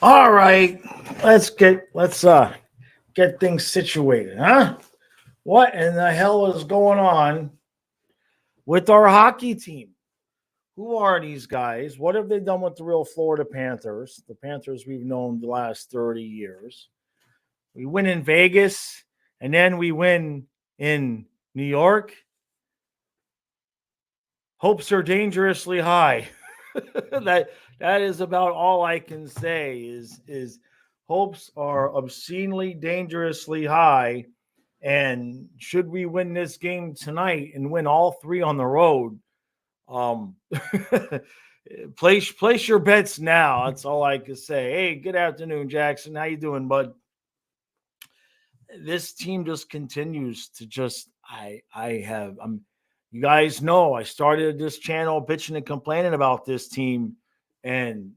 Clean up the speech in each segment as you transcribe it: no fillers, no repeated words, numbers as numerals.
All right, let's get things situated, huh? What in the hell is going on with our hockey team? Who are these guys? What have they done with the real Florida Panthers? The Panthers we've known the last 30 years. We win in Vegas and then we win in New York. Hopes are dangerously high. that is about all I can say is hopes are obscenely dangerously high. And should we win this game tonight and win all three on the road, um, place your bets now. That's all I can say. Hey, good afternoon, Jackson. How you doing, bud? This team just continues to just I have you guys know I started this channel bitching and complaining about this team, and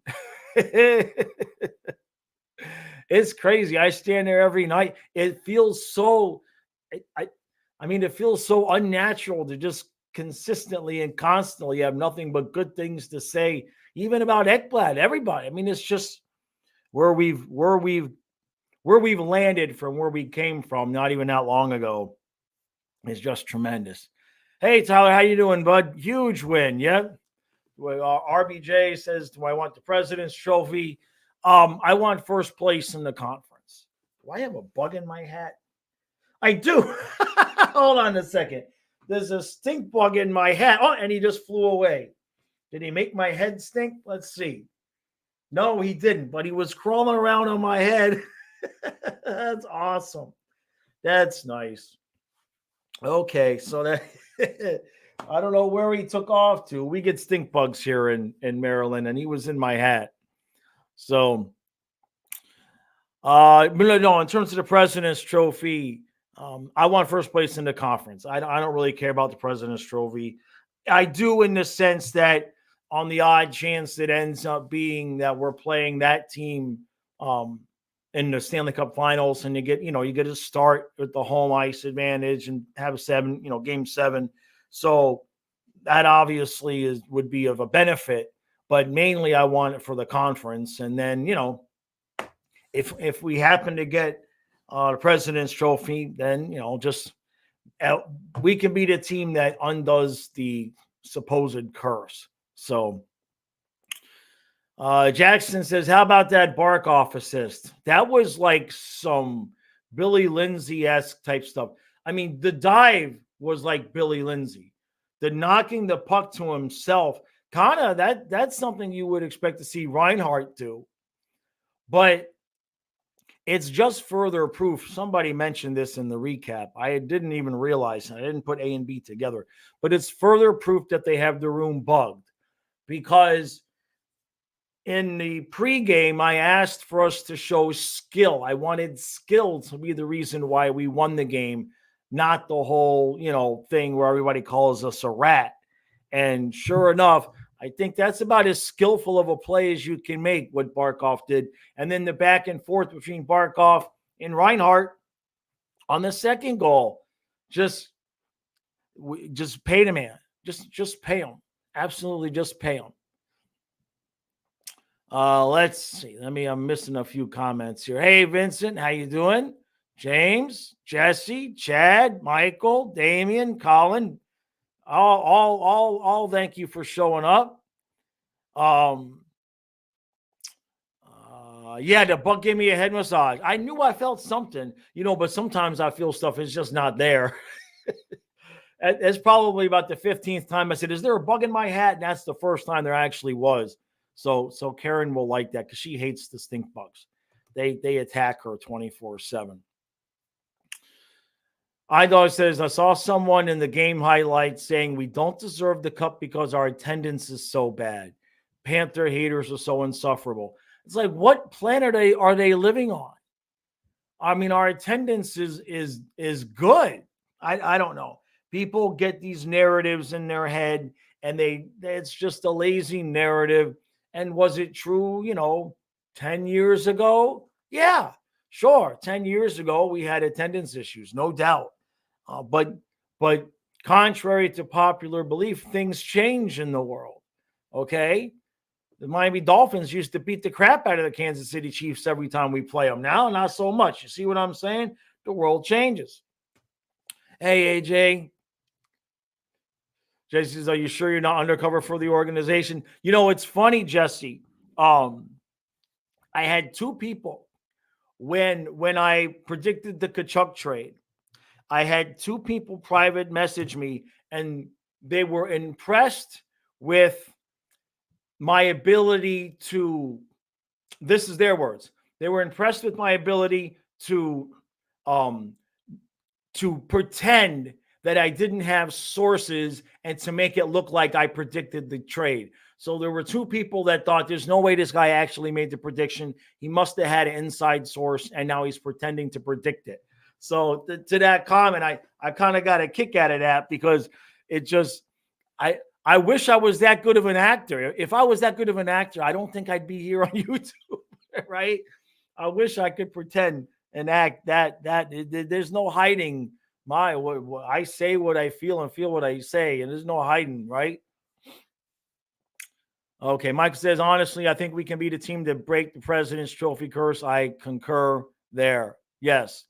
it's crazy. I stand there every night. It feels so I I mean, it feels so unnatural to just consistently and constantly have nothing but good things to say, even about Ekblad, everybody. I mean, it's just where we've landed from where we came from not even that long ago is just tremendous. Hey Tyler, how you doing, bud? Huge win, yeah. Well, RBJ says, "Do I want the President's Trophy? I want first place in the conference." Do I have a bug in my hat? I do. Hold on a second. There's a stink bug in my hat. Oh, and he just flew away. Did he make my head stink? Let's see. No, he didn't, but he was crawling around on my head. That's awesome. That's nice. Okay, so that I don't know where he took off to. We get stink bugs here in Maryland, and he was in my hat. So, but no, in terms of the President's Trophy, I want first place in the conference. I don't really care about the President's Trophy. I do in the sense that on the odd chance it ends up being that we're playing that team in the Stanley Cup Finals, and you get to start with the home ice advantage and have game 7. So that obviously would be of a benefit, but mainly I want it for the conference. And then if we happen to get the President's Trophy, then just we can be the team that undoes the supposed curse. So Jackson says, "How about that Barkov assist? That was like some Billy Lindsay-esque type stuff. I mean, the dive was like Billy Lindsay. The knocking the puck to himself, kind of that's something you would expect to see Reinhart do. But it's just further proof. Somebody mentioned this in the recap. I didn't even realize, and I didn't put A and B together. But it's further proof that they have the room bugged, because in the pregame, I asked for us to show skill. I wanted skill to be the reason why we won the game, not the whole, thing where everybody calls us a rat. And sure enough, I think that's about as skillful of a play as you can make, what Barkov did. And then the back and forth between Barkov and Reinhart on the second goal, just pay the man. Just pay him. Absolutely just pay him. Let's see. I'm missing a few comments here. Hey, Vincent, how you doing? James, Jesse, Chad, Michael, Damian, Colin, all thank you for showing up. Yeah, the bug gave me a head massage. I knew I felt something, but sometimes I feel stuff is just not there. It's probably about the 15th time I said, "Is there a bug in my hat?" And that's the first time there actually was. So Karen will like that because she hates the stink bugs. They attack her 24/7. Idog says, "I saw someone in the game highlights saying we don't deserve the cup because our attendance is so bad. Panther haters are so insufferable." It's like, what planet are they living on? I mean, our attendance is good. I don't know. People get these narratives in their head, and it's just a lazy narrative. And was it true, 10 years ago? Yeah, sure. 10 years ago, we had attendance issues, no doubt. But contrary to popular belief, things change in the world. Okay. The Miami Dolphins used to beat the crap out of the Kansas City Chiefs every time we play them. Now, not so much. You see what I'm saying? The world changes. Hey, AJ. Jesse says, are you sure you're not undercover for the organization? You know, it's funny, Jesse. I had two people when I predicted the Kachuk trade. I had two people private message me, and they were impressed with my ability to, this is their words, they were impressed with my ability to pretend that I didn't have sources and to make it look like I predicted the trade. So there were two people that thought there's no way this guy actually made the prediction. He must have had an inside source, and now he's pretending to predict it. So to that comment, I kind of got a kick out of that, because it just, I wish I was that good of an actor. If I was that good of an actor, I don't think I'd be here on YouTube, right? I wish I could pretend and act that there's no hiding what I say, what I feel, and feel what I say, and there's no hiding, right? Okay, Mike says, honestly, I think we can be the team to break the President's Trophy curse. I concur there. Yes.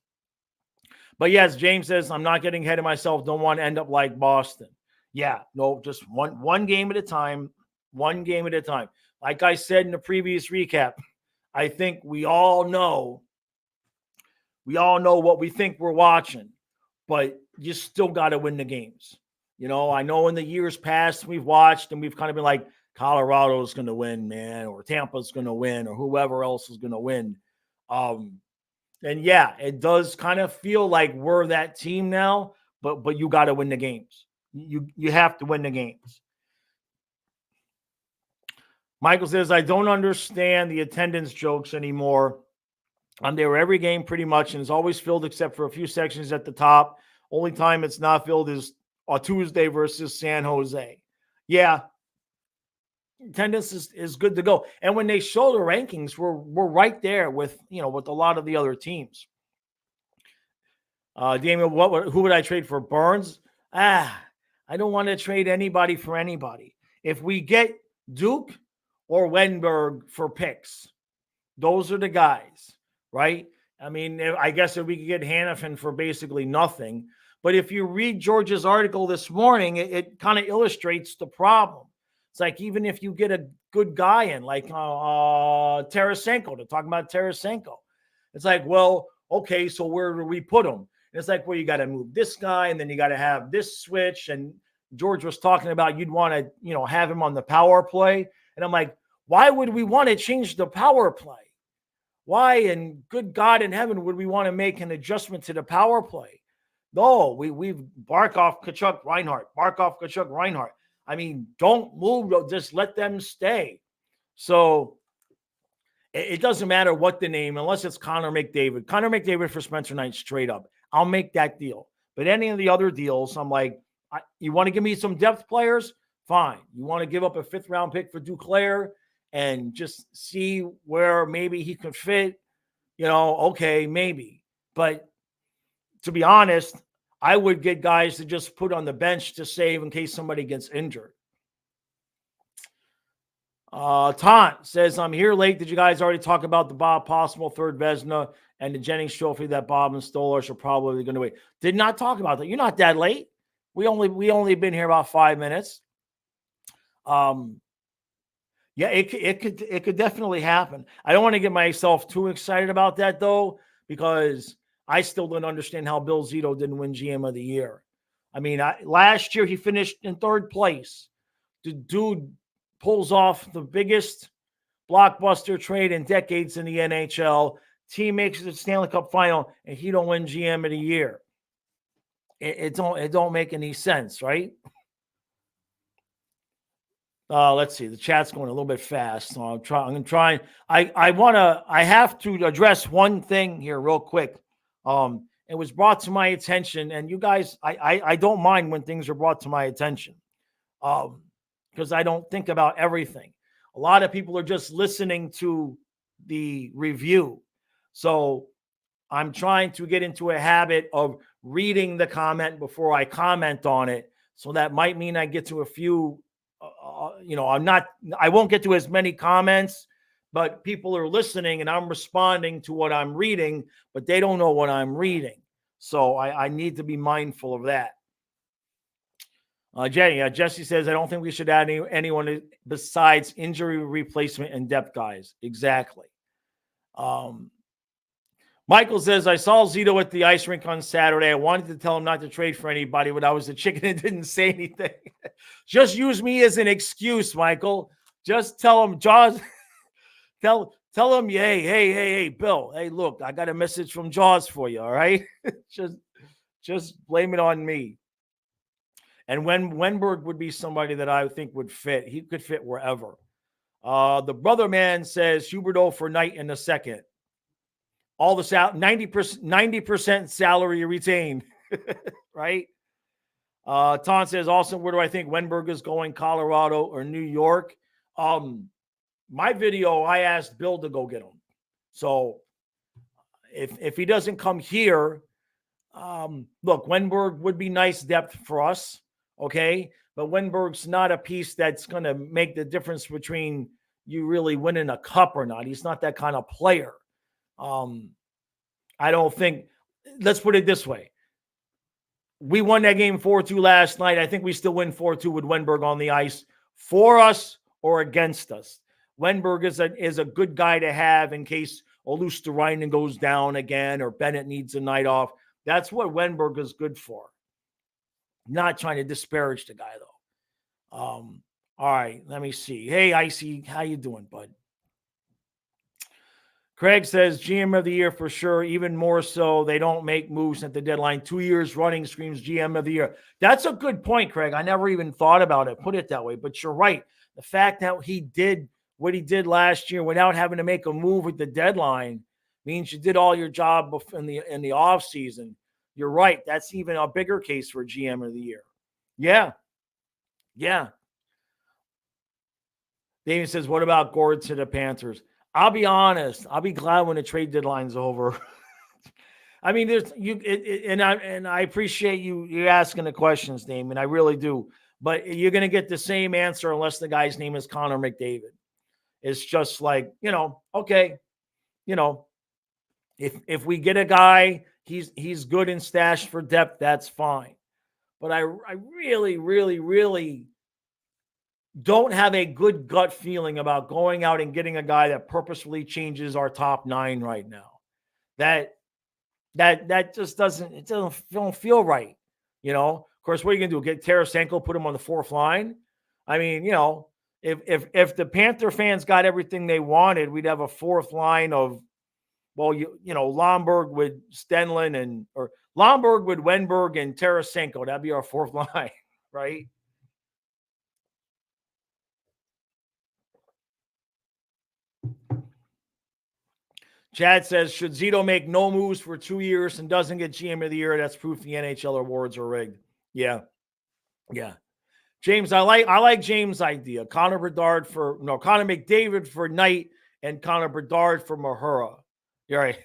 But yes, James says, I'm not getting ahead of myself. Don't want to end up like Boston. Yeah, no, just one game at a time. One game at a time. Like I said in the previous recap, I think we all know what we think we're watching, but you still got to win the games. You know, I know in the years past we've watched and we've kind of been like, Colorado's going to win, man, or Tampa's going to win, or whoever else is going to win. And yeah, it does kind of feel like we're that team now, but you got to win the games. You have to win the games. Michael says, I don't understand the attendance jokes anymore. I'm there every game pretty much, and it's always filled except for a few sections at the top. Only time it's not filled is on Tuesday versus San Jose. Yeah, attendance is good to go. And when they show the rankings, we're right there with with a lot of the other teams. Damian, who would I trade for? Burns? I don't want to trade anybody for anybody. If we get Duke or Wenberg for picks, those are the guys, right? I mean, I guess if we could get Hannafin for basically nothing. But if you read George's article this morning, it kind of illustrates the problem. It's like, even if you get a good guy in, like Tarasenko, they're talking about Tarasenko. It's like, well, okay, so where do we put him? And it's like, well, you got to move this guy, and then you got to have this switch. And George was talking about you'd want to, have him on the power play. And I'm like, why would we want to change the power play? Why, in good God in heaven, would we want to make an adjustment to the power play? No, we've Barkov, Kachuk, Reinhart. Barkov, Kachuk, Reinhart. I mean, don't move. Just let them stay. So it doesn't matter what the name, unless it's Connor McDavid. Connor McDavid for Spencer Knight straight up. I'll make that deal. But any of the other deals, I'm like, you want to give me some depth players? Fine. You want to give up a 5th-round pick for Duclair and just see where maybe he could fit? Okay, maybe. But to be honest, I would get guys to just put on the bench to save in case somebody gets injured. Taunt says, I'm here late. Did you guys already talk about the Bob possible third Vezina and the Jennings trophy that Bob and Stolar are probably going to wait? Did not talk about that. You're not that late. We only been here about 5 minutes. Yeah, it could definitely happen. I don't want to get myself too excited about that though, because I still don't understand how Bill Zito didn't win GM of the year. I mean, last year he finished in 3rd place. The dude pulls off the biggest blockbuster trade in decades in the NHL. Team makes the Stanley Cup final, and he don't win GM of the year. It don't make any sense, right? Let's see. The chat's going a little bit fast. So I'm going to try. I have to address one thing here real quick. It was brought to my attention, and you guys, I don't mind when things are brought to my attention, because I don't think about everything. A lot of people are just listening to the review. So I'm trying to get into a habit of reading the comment before I comment on it. So that might mean I get to a few I won't get to as many comments, but people are listening and I'm responding to what I'm reading, but they don't know what I'm reading. So I need to be mindful of that. Jesse says, I don't think we should add anyone besides injury replacement and depth guys. Exactly. Michael says, I saw Zito at the ice rink on Saturday. I wanted to tell him not to trade for anybody, but I was the chicken and didn't say anything. Just use me as an excuse, Michael. Just tell him, Jaws, tell him, hey, Bill, hey, look, I got a message from Jaws for you, all right? just blame it on me. And when Wenberg would be somebody that I think would fit. He could fit wherever. The brother man says Huberdeau for Knight in the second. All the 90% salary retained, right? Ton says, also, where do I think Wenberg is going, Colorado or New York? My video, I asked Bill to go get him. So if he doesn't come here, look, Wenberg would be nice depth for us, okay? But Wenberg's not a piece that's going to make the difference between you really winning a cup or not. He's not that kind of player. I don't think, let's put it this way. We won that game 4-2 last night. I think we still win 4-2 with Wenberg on the ice for us or against us. Wenberg is a good guy to have in case Olusterainen goes down again or Bennett needs a night off. That's what Wenberg is good for. Not trying to disparage the guy, though. All right, let me see. Hey, Icy, how you doing, bud? Craig says GM of the year for sure. Even more so, they don't make moves at the deadline. 2 years running screams GM of the year. That's a good point, Craig. I never even thought about it, put it that way. But you're right. The fact that he did what he did last year without having to make a move at the deadline means you did all your job in the off season. You're right. That's even a bigger case for GM of the year. Yeah. Damien says, what about Gord to the Panthers? I'll be honest. I'll be glad when the trade deadline's over. I mean, I appreciate you asking the questions, Damien. I really do. But you're going to get the same answer unless the guy's name is Connor McDavid. It's just like, okay, if we get a guy, he's good and stashed for depth, that's fine. But I really, really, really don't have a good gut feeling about going out and getting a guy that purposefully changes our top 9 right now. That just don't feel right. Of course, what are you gonna do? Get Tarasenko, put him on the 4th line? I mean, if the Panther fans got everything they wanted, we'd have a 4th line of, Lomberg with Stenlin or Lomberg with Wenberg and Tarasenko. That'd be our 4th line, right? Chad says, should Zito make no moves for 2 years and doesn't get GM of the year? That's proof the NHL awards are rigged. Yeah. James, I like James' idea. Connor McDavid for Knight and Connor Bedard for Mahura. You're right.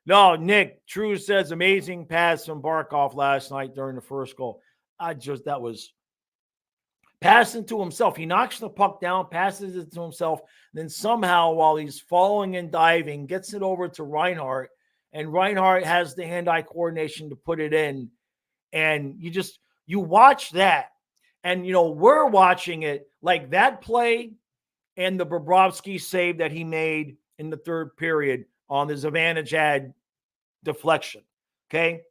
No, Nick, True says amazing pass from Barkov last night during the first goal. That was passing to himself. He knocks the puck down, passes it to himself, then somehow while he's falling and diving, gets it over to Reinhart, and Reinhart has the hand-eye coordination to put it in. And you watch that, and we're watching it like that play and the Bobrovsky save that he made in the 3rd period on the Zibanejad deflection. Okay.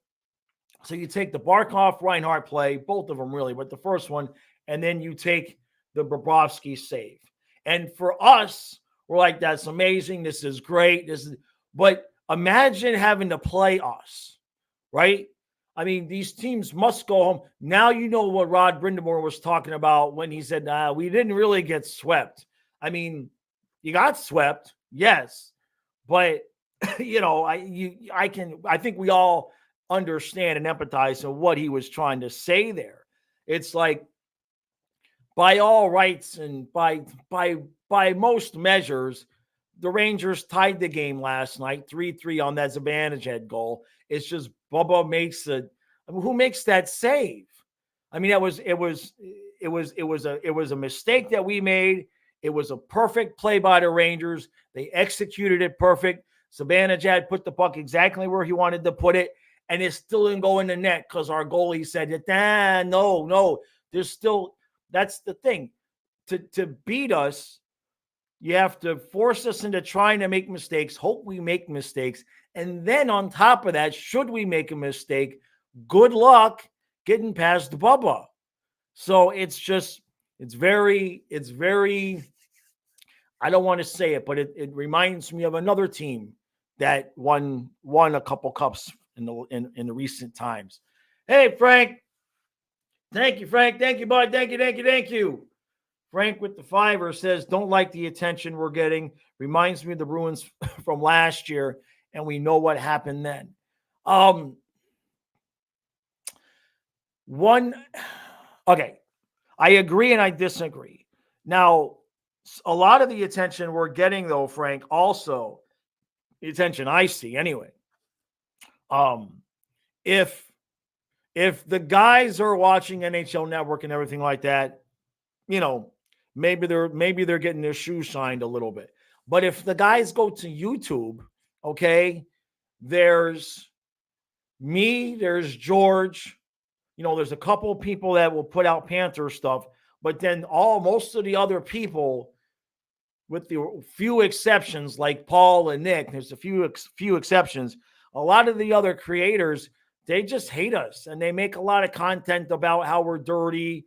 So you take the Barkov Reinhart play, both of them really, but the first one, and then you take the Bobrovsky save. And for us, we're like, that's amazing. This is great. But imagine having to play us, right? I mean, these teams must go home. Now you know what Rod Brindamore was talking about when he said, we didn't really get swept. I mean, you got swept, yes. But, I think we all understand and empathize on what he was trying to say there. It's like, by all rights and by most measures, the Rangers tied the game last night, 3-3 on that Zibanejad goal. It's just Bubba who makes that save? I mean, it was a mistake that we made. It was a perfect play by the Rangers. They executed it perfect. Zibanejad put the puck exactly where he wanted to put it, and it still didn't go in the net because our goalie said, no. There's still, that's the thing. To beat us, you have to force us into trying to make mistakes, hope we make mistakes. And then on top of that, should we make a mistake, good luck getting past Bubba. So it's very, I don't want to say it, but it reminds me of another team that won a couple cups in the recent times. Hey, Frank. Thank you, Frank. Thank you, bud. Thank you. Frank with the $5 says, don't like the attention we're getting. Reminds me of the Bruins from last year, and we know what happened then. Okay, I agree and I disagree. Now, a lot of the attention we're getting, though, Frank, also the attention I see anyway. If the guys are watching NHL Network and everything like that, maybe they're getting their shoes shined a little bit. But if the guys go to YouTube, okay, there's me, there's George, there's a couple of people that will put out Panther stuff, but then most of the other people, with the few exceptions like Paul and Nick, there's a few exceptions. A lot of the other creators, they just hate us, and they make a lot of content about how we're dirty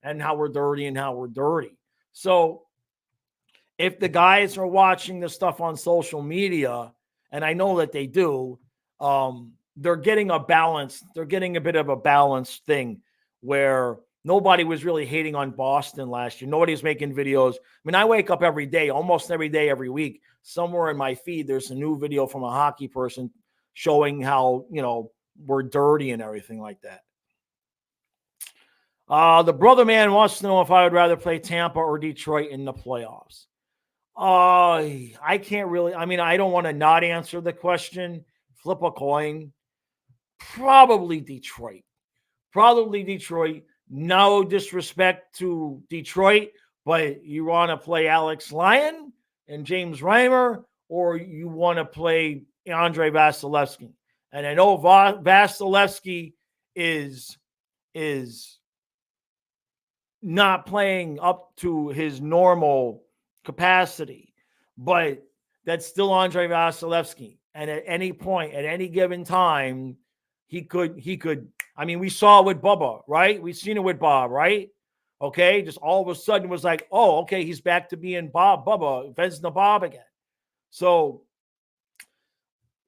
and how we're dirty and how we're dirty. So if the guys are watching the stuff on social media, and I know that they do, they're getting a bit of a balanced thing where nobody was really hating on Boston last year. Nobody's making videos. I mean, I wake up every day, almost every day, every week. Somewhere in my feed, there's a new video from a hockey person showing how, we're dirty and everything like that. The brother man wants to know if I would rather play Tampa or Detroit in the playoffs. I can't really. I mean, I don't want to not answer the question. Flip a coin. Probably Detroit. No disrespect to Detroit, but you want to play Alex Lyon and James Reimer, or you want to play Andre Vasilevsky. And I know Vasilevsky is not playing up to his normal capacity, but that's still Andre Vasilevsky. And at any point, at any given time, he could. I mean, we saw it with Bubba, right? We've seen it with Bob, right? Okay, just all of a sudden was like, oh, okay, he's back to being Bubba, Vezina Bob again. So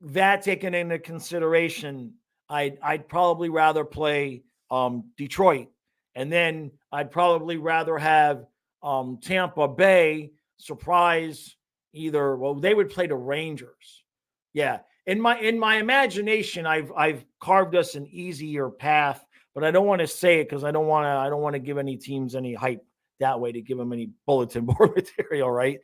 that taken into consideration, I'd probably rather play Detroit, and then I'd probably rather have Tampa Bay surprise either. Well, they would play the Rangers. Yeah, in my imagination, I've carved us an easier path, but I don't want to say it because I don't want to give any teams any hype that way, to give them any bulletin board material, right?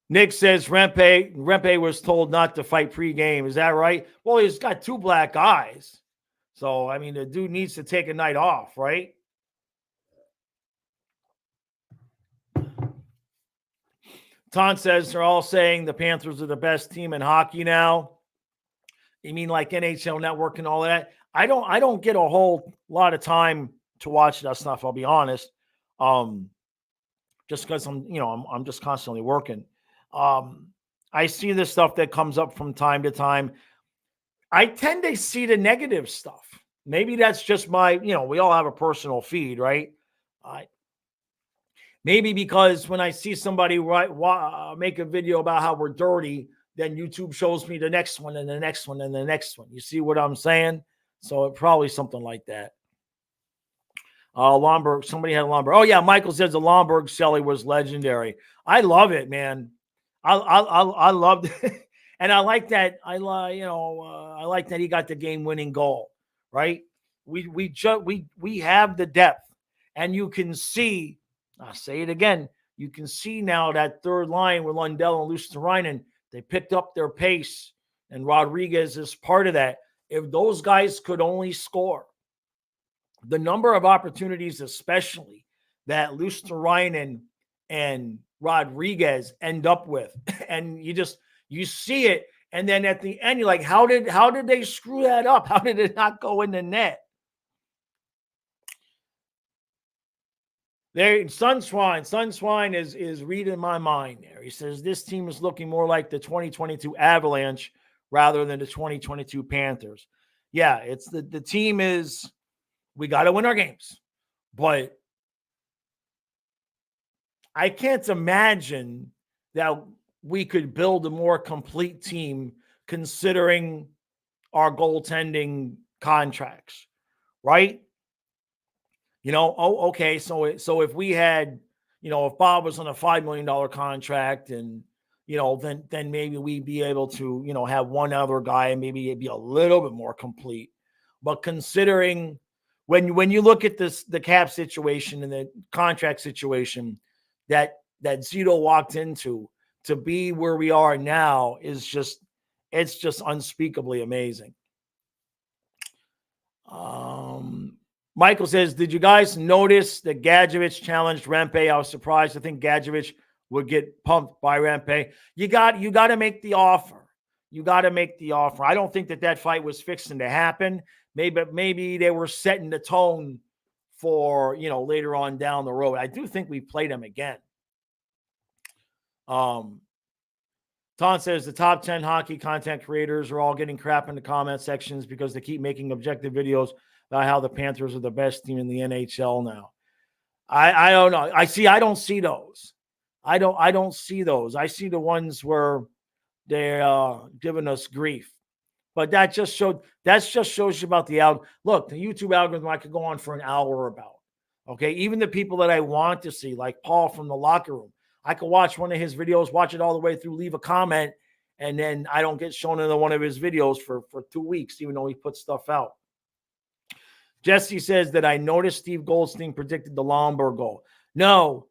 Nick says Rempe was told not to fight pregame. Is that right? Well, he's got two black eyes. So, I mean, the dude needs to take a night off, right? Ton says they're all saying the Panthers are the best team in hockey now. You mean like NHL Network and all that? I don't get a whole lot of time to watch that stuff, I'll be honest. Just because I'm just constantly working. I see the stuff that comes up from time to time. I tend to see the negative stuff. Maybe that's just my, we all have a personal feed, right? Maybe because when I see somebody make a video about how we're dirty, then YouTube shows me the next one and the next one and the next one. You see what I'm saying? So it probably something like that. Lomberg, somebody had a Lomberg. Oh yeah, Michael says the Lomberg Shelly was legendary. I love it, man. I loved it. And I like that. I like that he got the game-winning goal. Right? We have the depth, and you can see. I'll say it again. You can see now that third line with Lundell and Luosterainen, they picked up their pace, and Rodriguez is part of that. If those guys could only score, the number of opportunities, especially that Luosterainen and Rodriguez end up with, and you see it, and then at the end you're like, how did they screw that up? How did it not go in the net? There, Sunswine is reading my mind there. He says this team is looking more like the 2022 Avalanche rather than the 2022 Panthers. Yeah, it's the team is, we got to win our games, but I can't imagine that we could build a more complete team considering our goaltending contracts, right? Okay, so if we had, if Bob was on a $5 million contract, and then maybe we'd be able to, have one other guy and maybe it'd be a little bit more complete. But considering when you look at the cap situation and the contract situation that Zito walked into, to be where we are now is just, it's just unspeakably amazing. Michael says, did you guys notice that Gadjevich challenged Rempe? I was surprised. I think Gadjevich would get pumped by Rempe. You got to make the offer. You got to make the offer. I don't think that fight was fixing to happen. Maybe they were setting the tone for, later on down the road. I do think we played him again. Tom says the top 10 hockey content creators are all getting crap in the comment sections because they keep making objective videos about how the Panthers are the best team in the NHL now. I don't know. I don't see those. I don't see those. I see the ones where they're giving us grief. But that just shows you about the algorithm. Look, the YouTube algorithm I could go on for an hour about. Okay, even the people that I want to see, like Paul from the locker room, I could watch one of his videos, watch it all the way through, leave a comment, and then I don't get shown in one of his videos for 2 weeks, even though he puts stuff out. Jesse says that I noticed Steve Goldstein predicted the Lombard goal. No,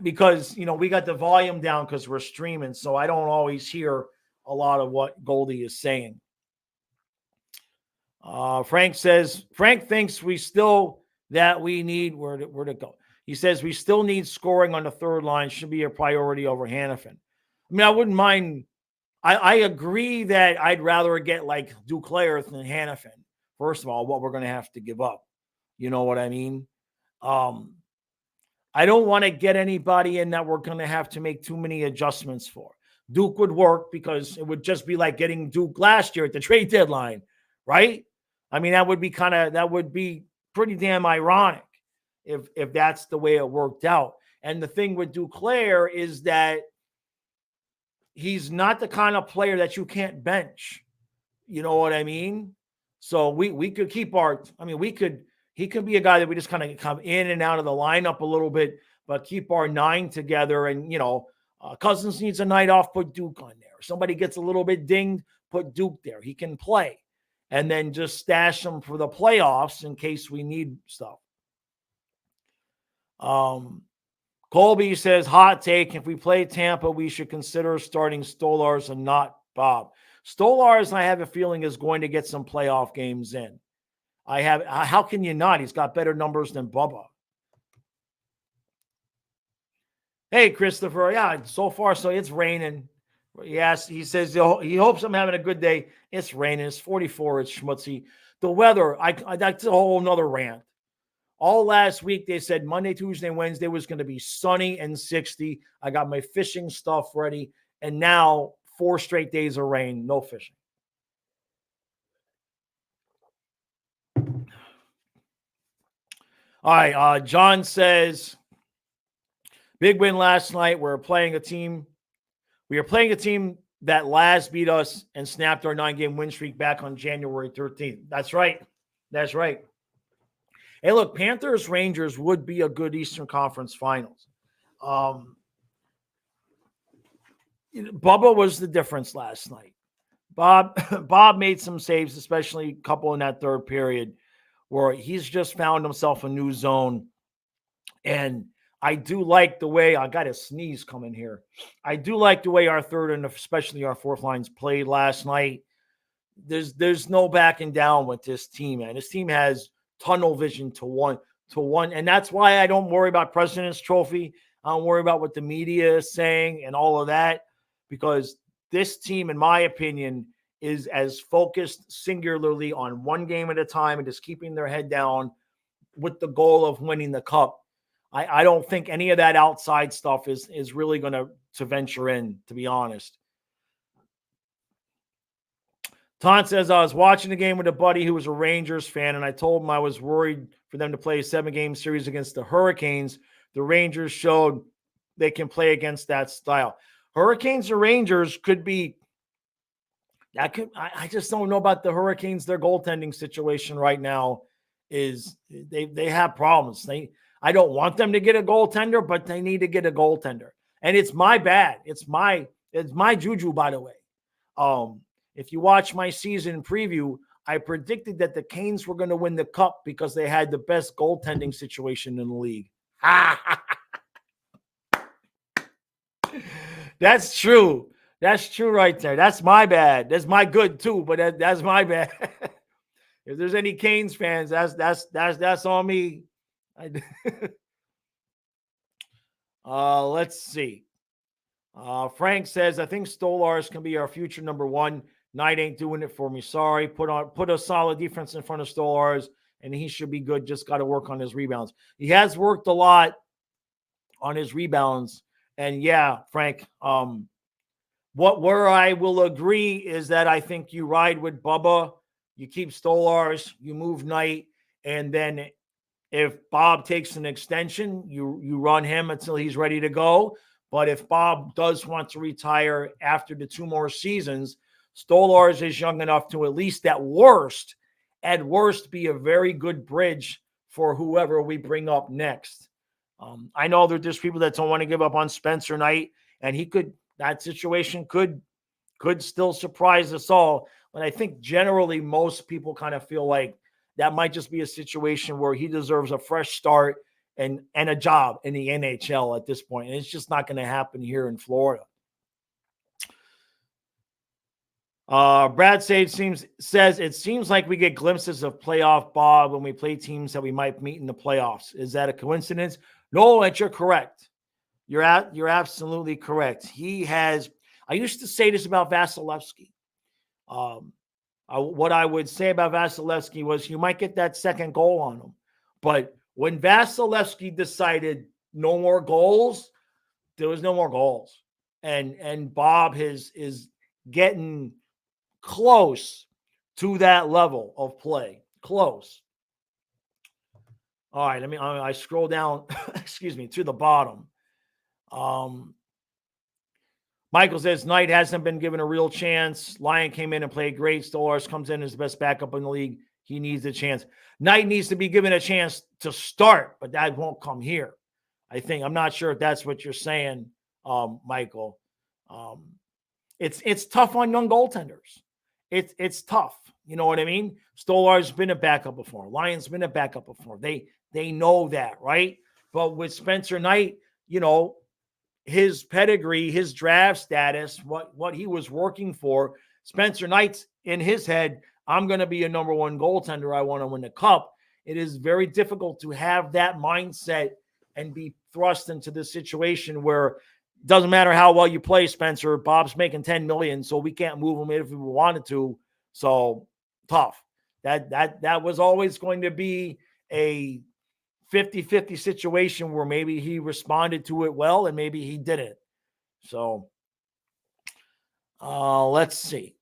because we got the volume down because we're streaming, so I don't always hear a lot of what Goldie is saying. Frank thinks we still need where to go. He says we still need scoring on the third line, should be a priority over Hanifin. I mean, I wouldn't mind. I agree that I'd rather get like Duclair than Hanifin. First of all, what we're going to have to give up. You know what I mean? I don't want to get anybody in that we're going to have to make too many adjustments for. Duke would work because it would just be like getting Duke last year at the trade deadline, right? I mean, that would be pretty damn ironic if that's the way it worked out. And the thing with Duclair is that he's not the kind of player that you can't bench. You know what I mean? So we could keep he could be a guy that we just kind of come in and out of the lineup a little bit, but keep our 9 together. And, Cousins needs a night off, put Duke on there. Somebody gets a little bit dinged, put Duke there. He can play. And then just stash him for the playoffs in case we need stuff. Colby says, hot take, if we play Tampa, we should consider starting Stolars and not Bob. Stolars, I have a feeling, is going to get some playoff games in. How can you not? He's got better numbers than Bubba. Hey, Christopher. Yeah, so far, so it's raining. Yes, he says he hopes I'm having a good day. It's raining. It's 44. It's schmutzy. The weather, that's a whole nother rant. All last week, they said Monday, Tuesday, and Wednesday was going to be sunny and 60. I got my fishing stuff ready. And now 4 straight days of rain, no fishing. All right. John says, big win last night. We are playing a team that last beat us and snapped our 9-game win streak back on January 13th. That's right. Hey, look, Panthers Rangers would be a good Eastern Conference Finals. Bubba was the difference last night. Bob made some saves, especially a couple in that third period, where he's just found himself a new zone. And I do like the way, I got a sneeze coming here. I do like the way our third and especially our fourth lines played last night. There's no backing down with this team, man. This team has tunnel vision to one. And that's why I don't worry about President's Trophy. I don't worry about what the media is saying and all of that, because this team, in my opinion, is as focused singularly on one game at a time and just keeping their head down with the goal of winning the cup. I don't think any of that outside stuff is really going to venture in, to be honest. Ton says, I was watching the game with a buddy who was a Rangers fan, and I told him I was worried for them to play a 7-game series against the Hurricanes. The Rangers showed they can play against that style. Hurricanes or Rangers could be that could I just don't know about the Hurricanes. Their goaltending situation right now is they have problems. I don't want them to get a goaltender, but they need to get a goaltender. And it's my bad. It's my juju, by the way. If you watch my season preview, I predicted that the Canes were going to win the cup because they had the best goaltending situation in the league. That's true. That's true right there. That's my bad. That's my good too, but that's my bad. If there's any Canes fans, that's on me. Let's see. Frank says, I think Stolarz can be our future number one. Knight ain't doing it for me. Sorry. Put a solid defense in front of Stolarz, and he should be good. Just got to work on his rebounds. He has worked a lot on his rebounds. And yeah, Frank, where I will agree is that I think you ride with Bubba, you keep Stolarz, you move Knight, and then if Bob takes an extension, you run him until he's ready to go. But if Bob does want to retire after the 2 more seasons, Stolarz is young enough to at least at worst be a very good bridge for whoever we bring up next. I know there's people that don't want to give up on Spencer Knight, and that situation could still surprise us all. But I think generally most people kind of feel like that might just be a situation where he deserves a fresh start and a job in the NHL at this point. And it's just not going to happen here in Florida. Brad says it seems like we get glimpses of playoff Bob when we play teams that we might meet in the playoffs. Is that a coincidence? No, and you're correct. You're absolutely correct. I used to say this about Vasilevsky. What I would say about Vasilevsky was you might get that second goal on him. But when Vasilevsky decided no more goals, there was no more goals. And Bob is getting close to that level of play. Close. All right, I scroll down, to the bottom. Michael says Knight hasn't been given a real chance. Lyon came in and played great. Stolarz comes in as the best backup in the league. He needs a chance. Knight needs to be given a chance to start, but that won't come here. I'm not sure if that's what you're saying, Michael. It's tough on young goaltenders. It's tough. You know what I mean? Stolar's been a backup before. Lyon's been a backup before. They know that, right? But with Spencer Knight, his pedigree, his draft status, what he was working for, Spencer Knight's in his head, I'm going to be a number one goaltender. I want to win the cup. It is very difficult to have that mindset and be thrust into this situation where it doesn't matter how well you play, Spencer. Bob's making $10 million, so we can't move him if we wanted to. So tough. That was always going to be a 50-50 situation where maybe he responded to it well and maybe he didn't. So let's see.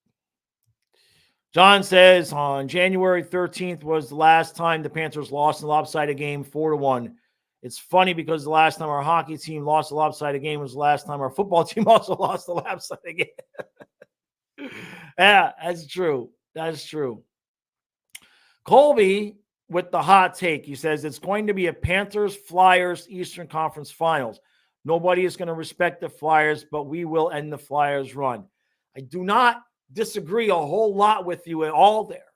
John says on January 13th was the last time the Panthers lost a lopsided game 4-1. It's funny because the last time our hockey team lost a lopsided game was the last time our football team also lost a lopsided game. Yeah, that's true. That's true. Colby with the hot take. He says it's going to be a Panthers-Flyers Eastern Conference Finals. Nobody is going to respect the Flyers, but we will end the Flyers' run. I do not disagree a whole lot with you at all there,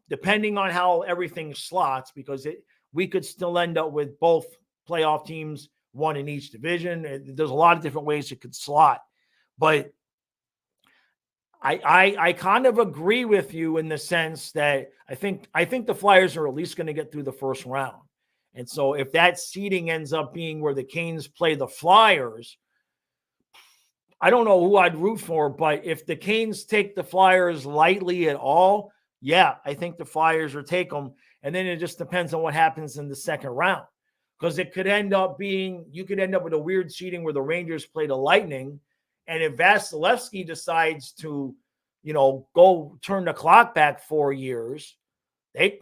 depending on how everything slots, because we could still end up with both playoff teams, one in each division. There's a lot of different ways it could slot. But I kind of agree with you in the sense that I think the Flyers are at least going to get through the first round. And so if that seeding ends up being where the Canes play the Flyers, I don't know who I'd root for, but if the Canes take the Flyers lightly at all, yeah, I think the Flyers will take them. And then it just depends on what happens in the second round. Because it could end up being, you could end up with a weird seeding where the Rangers play the Lightning. And if Vasilevsky decides to, go turn the clock back 4 years, they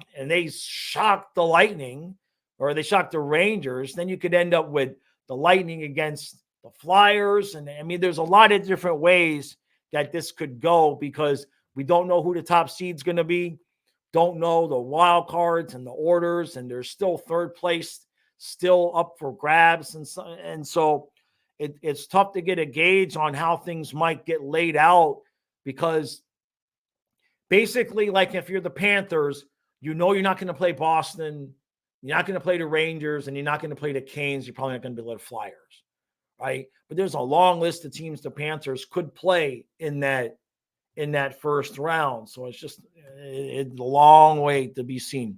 shock the Lightning or they shock the Rangers, then you could end up with the Lightning against the Flyers. And I mean, there's a lot of different ways that this could go because we don't know who the top seed's going to be. Don't know the wild cards and the orders, and there's still third place still up for grabs. And so it's tough to get a gauge on how things might get laid out because basically, like if you're the Panthers, you're not going to play Boston, you're not going to play the Rangers, and you're not going to play the Canes. You're probably not going to be the Flyers, right? But there's a long list of teams the Panthers could play in that first round. So it's a long way to be seen.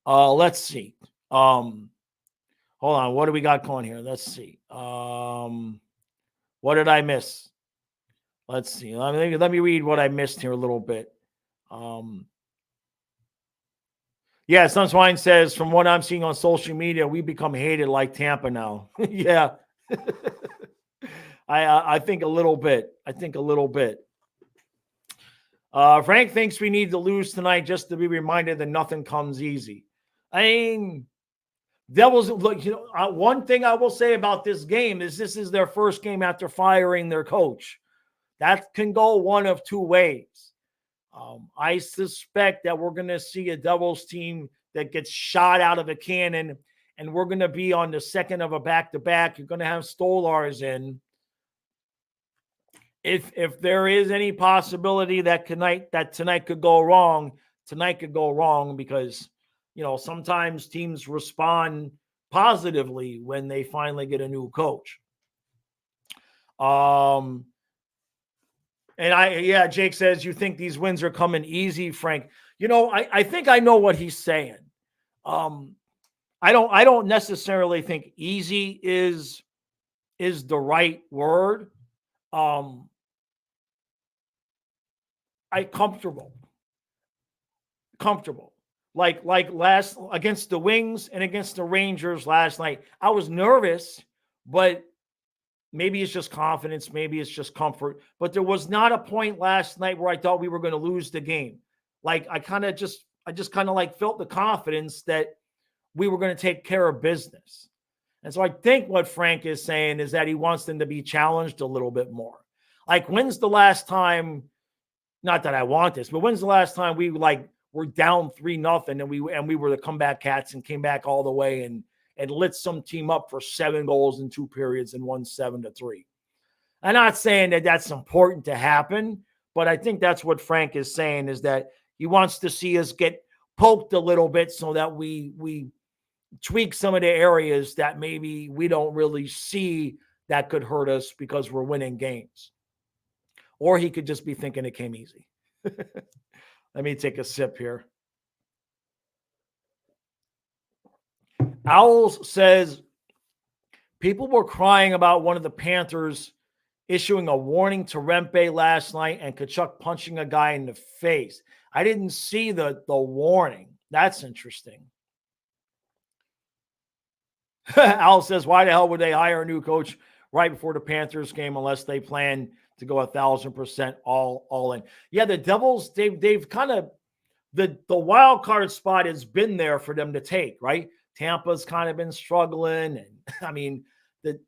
Let's see. Hold on. What do we got going here? Let's see. What did I miss? Let's see. Let me read what I missed here a little bit. Yeah, Sunswine says, from what I'm seeing on social media, we become hated like Tampa now. Yeah. I think a little bit. Frank thinks we need to lose tonight just to be reminded that nothing comes easy. I mean, Devils, look, one thing I will say about this game is this is their first game after firing their coach. That can go one of two ways. I suspect that we're going to see a Devils team that gets shot out of a cannon, and we're going to be on the second of a back-to-back. You're going to have Stolars in. If there is any possibility that tonight could go wrong, because sometimes teams respond positively when they finally get a new coach. And Jake says, you think these wins are coming easy, Frank? I think I know what he's saying. I don't necessarily think easy is the right word. Comfortable. Like last against the Wings and against the Rangers last night. I was nervous, but maybe it's just confidence, maybe it's just comfort. But there was not a point last night where I thought we were going to lose the game. Like I just felt the confidence that we were going to take care of business. And so I think what Frank is saying is that he wants them to be challenged a little bit more. Like when's the last time, not that I want this, but when's the last time we were down 3-0 and we were the comeback cats and came back all the way and lit some team up for 7 goals in 2 periods and won 7-3. I'm not saying that that's important to happen, but I think that's what Frank is saying is that he wants to see us get poked a little bit so that we tweak some of the areas that maybe we don't really see that could hurt us because we're winning games. Or he could just be thinking it came easy. Let me take a sip here. Owls says, people were crying about one of the Panthers issuing a warning to Rempe last night and Kachuk punching a guy in the face. I didn't see the warning. That's interesting. Al says, why the hell would they hire a new coach right before the Panthers game unless they plan to go 1,000% all in? Yeah, the Devils, they've kind of, the wild card spot has been there for them to take, right? Tampa's kind of been struggling. And I mean, the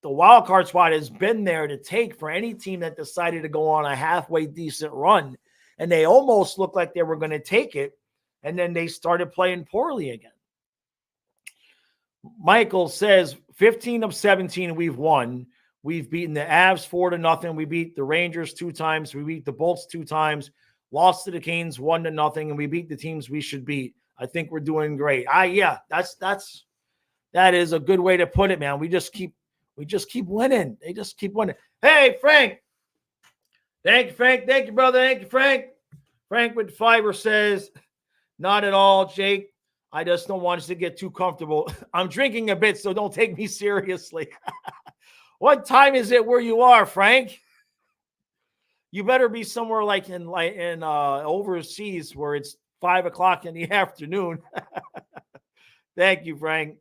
wild card spot has been there to take for any team that decided to go on a halfway decent run. And they almost looked like they were going to take it. And then they started playing poorly again. Michael says 15 of 17 we've won. We've beaten the Avs 4-0. We beat the Rangers 2 times. We beat the Bolts 2 times. Lost to the Canes 1-0, and we beat the teams we should beat. I think we're doing great. That is a good way to put it, man. We just keep winning. They just keep winning. Hey, Frank, Thank you, Frank. Thank you, brother. Thank you, Frank. Frank with fiber says, not at all, Jake. I just don't want us to get too comfortable. I'm drinking a bit, so don't take me seriously. What time is it where you are, Frank? You better be somewhere like in overseas where it's 5:00 in the afternoon. Thank you, Frank.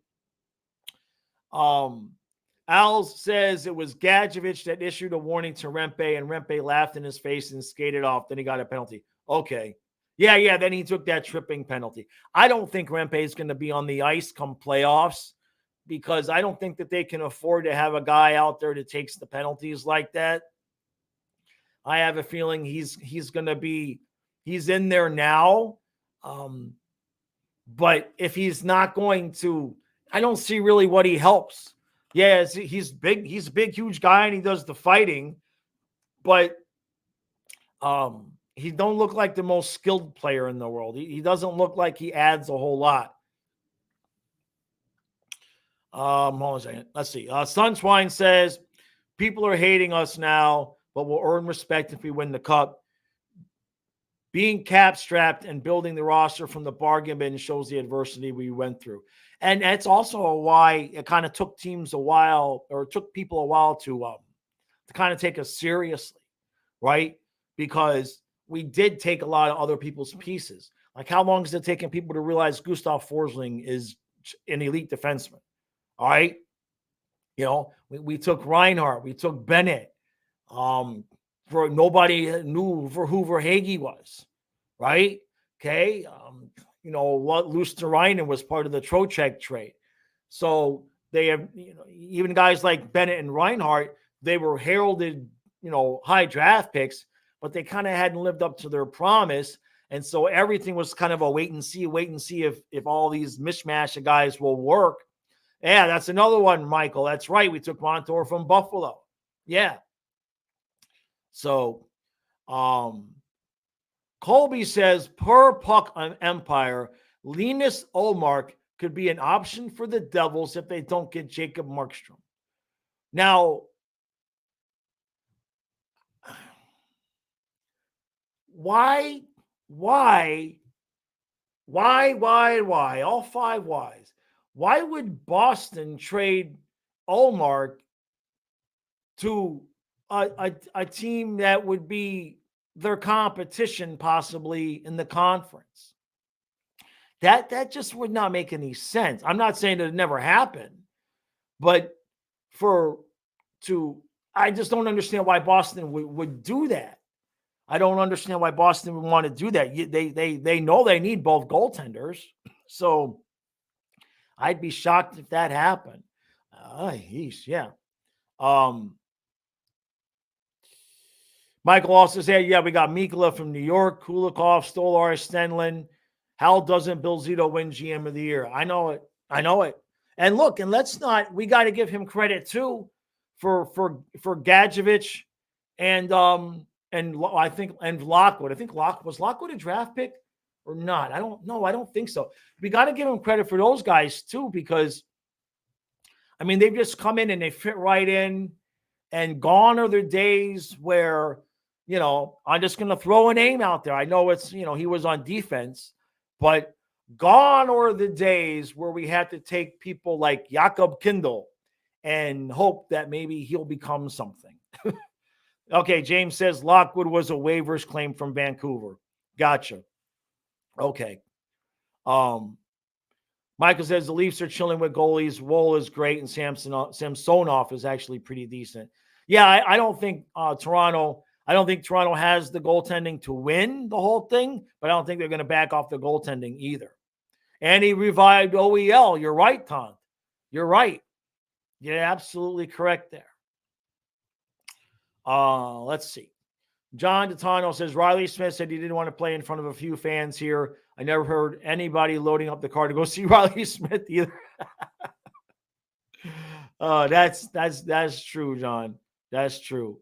Al says it was Gadjevich that issued a warning to Rempe, and Rempe laughed in his face and skated off. Then he got a penalty. Okay. Yeah. Then he took that tripping penalty. I don't think Rempe is going to be on the ice come playoffs because I don't think that they can afford to have a guy out there that takes the penalties like that. I have a feeling he's going to be he's in there now. But if he's not going to, I don't see really what he helps. Yeah, he's big. He's a big, huge guy, and he does the fighting. But he don't look like the most skilled player in the world. He doesn't look like he adds a whole lot. Hold on a second. Let's see. Sunswine says, people are hating us now, but we'll earn respect if we win the cup. Being cap-strapped and building the roster from the bargain bin shows the adversity we went through. And that's also why it kind of took teams a while, or took people a while to kind of take us seriously, right? Because we did take a lot of other people's pieces. Like, how long is it taking people to realize Gustav Forsling is an elite defenseman? All right. You know, we took Reinhart, we took Bennett. For nobody knew for who Verhaeghe was, right? Okay. Luosterainen was part of the Trocheck trade. So they have, even guys like Bennett and Reinhart, they were heralded, high draft picks, but they kind of hadn't lived up to their promise. And so everything was kind of a wait and see if all these mishmash of guys will work. Yeah, that's another one, Michael. That's right. We took Montour from Buffalo. Yeah. So, Colby says, per puck on Empire, Linus Ullmark could be an option for the Devils if they don't get Jacob Markstrom. Now, why? All five whys. Why would Boston trade Ullmark to a team that would be their competition possibly in the conference? That just would not make any sense. I'm not saying that it never happened, but I just don't understand why Boston would do that. I don't understand why Boston would want to do that. They know they need both goaltenders, so I'd be shocked if that happened. Yeah. Michael also said, yeah, we got Mikula from New York, Kulikov, Stolar, Stenlin. How doesn't Bill Zito win GM of the year? I know it. And look, and we got to give him credit too for Gadjevich and I think Lockwood. I think was Lockwood a draft pick or not? I don't know. I don't think so. We got to give him credit for those guys too, because I mean, they've just come in and they fit right in, and gone are the days where, I'm just going to throw a name out there. I know it's, he was on defense, but gone are the days where we had to take people like Jakob Kindl and hope that maybe he'll become something. Okay, James says Lockwood was a waivers claim from Vancouver. Gotcha. Okay. Michael says the Leafs are chilling with goalies. Woll is great, and Samsonov is actually pretty decent. Yeah, I don't think Toronto. I don't think Toronto has the goaltending to win the whole thing, but I don't think they're going to back off the goaltending either. And he revived OEL. You're right, Tom. You're right. You're absolutely correct there. Let's see. John Detano says Riley Smith said he didn't want to play in front of a few fans here. I never heard anybody loading up the car to go see Riley Smith either. That's true, John. That's true.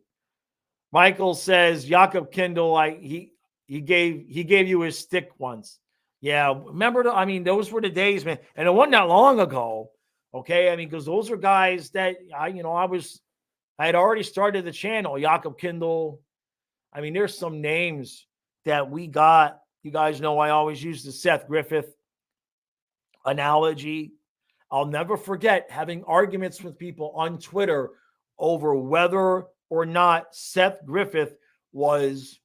Michael says Jakob Kindl, he gave you his stick once. Yeah, remember? Those were the days, man, and it wasn't that long ago. Okay, because those are guys that I had already started the channel. Jakob Kindl. I mean, there's some names that we got. You guys know I always use the Seth Griffith analogy. I'll never forget having arguments with people on Twitter over whether or not Seth Griffith was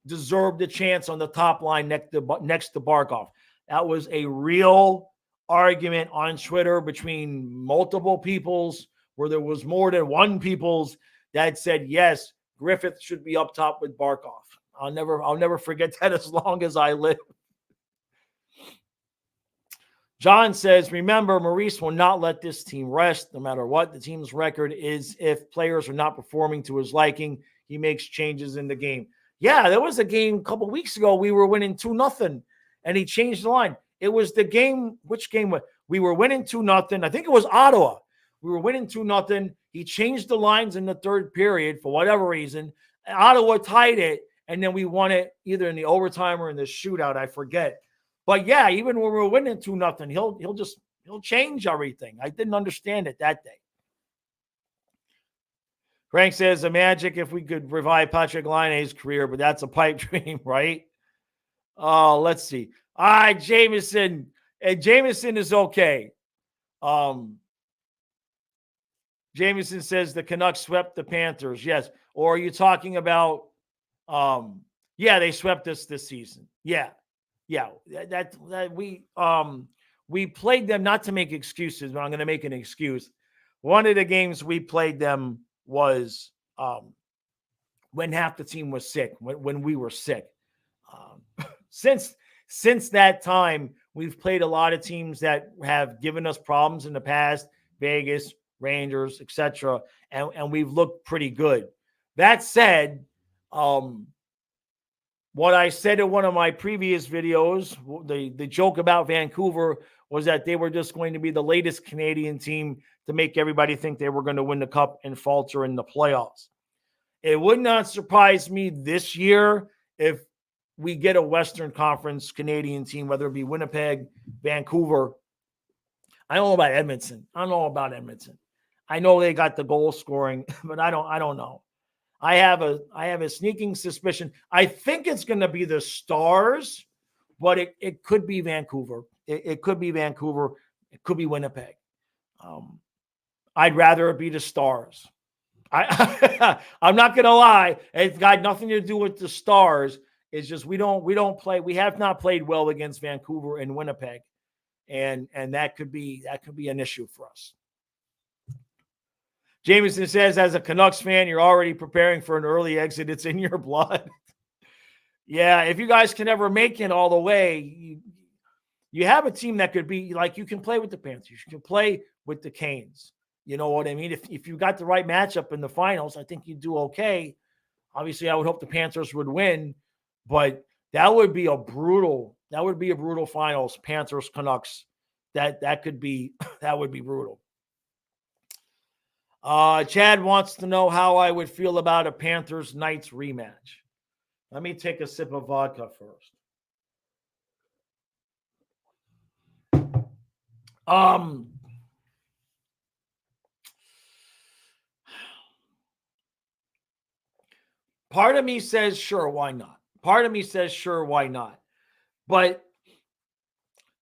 deserved a chance on the top line next to Barkov. That was a real argument on Twitter between multiple peoples, where there was more than one peoples that said yes, Griffith should be up top with Barkov. I'll never forget that as long as I live. John says, remember, Maurice will not let this team rest no matter what the team's record is. If players are not performing to his liking, he makes changes in the game. Yeah, there was a game a couple weeks ago. We were winning 2-0, and he changed the line. It was the game. Which game? We were winning 2-0. I think it was Ottawa. We were winning 2-0. He changed the lines in the third period for whatever reason. Ottawa tied it, and then we won it either in the overtime or in the shootout. I forget. But yeah, even when we're winning 2-0, he'll change everything. I didn't understand it that day. Frank says, the Magic, if we could revive Patrick Laine's career, but that's a pipe dream, right? Let's see. All right, Jameson. And Jameson is okay. Jameson says the Canucks swept the Panthers. Yes. Or are you talking about yeah, they swept us this season. Yeah. Yeah. That we played them, not to make excuses, but I'm going to make an excuse. One of the games we played them was when half the team was sick, when we were sick. Since that time, we've played a lot of teams that have given us problems in the past, Vegas, Rangers, etc., and we've looked pretty good. That said, what I said in one of my previous videos, the joke about Vancouver was that they were just going to be the latest Canadian team to make everybody think they were going to win the cup and falter in the playoffs. It would not surprise me this year if we get a Western Conference Canadian team, whether it be Winnipeg, Vancouver. I don't know about Edmonton. I know they got the goal scoring, but I don't know. I have a sneaking suspicion. I think it's going to be the Stars, but it could be Vancouver. It could be Vancouver. It could be Winnipeg. I'd rather it be the Stars. I'm not going to lie. It's got nothing to do with the Stars. It's just we don't play. We have not played well against Vancouver and Winnipeg, and that could be an issue for us. Jameson says, as a Canucks fan, you're already preparing for an early exit. It's in your blood. Yeah, if you guys can ever make it all the way, you have a team that could be like, you can play with the Panthers. You can play with the Canes. You know what I mean? If you got the right matchup in the finals, I think you'd do okay. Obviously, I would hope the Panthers would win, but that would be a brutal finals, Panthers Canucks. That would be brutal. Chad wants to know how I would feel about a Panthers Knights rematch. Let me take a sip of vodka first. Part of me says, sure, why not? But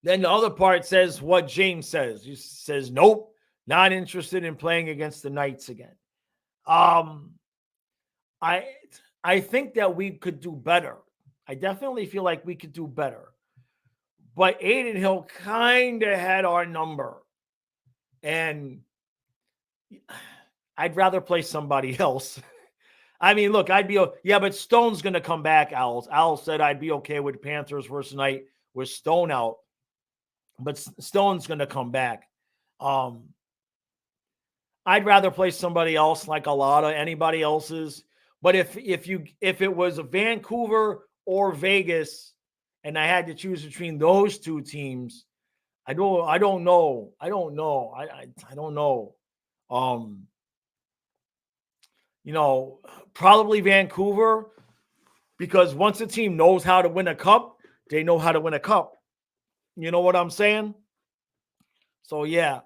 then the other part says what James says. He says, nope, not interested in playing against the Knights again. I think that we could do better. I definitely feel like we could do better. But Aiden Hill kind of had our number. And I'd rather play somebody else. I mean, look, but Stone's going to come back, Owls. Owls said I'd be okay with Panthers versus Night with Stone out. But Stone's going to come back. I'd rather play somebody else like a lot of anybody else's. But if it was a Vancouver or Vegas, and I had to choose between those two teams, I don't know. Probably Vancouver, because once a team knows how to win a cup, they know how to win a cup. You know what I'm saying? So yeah.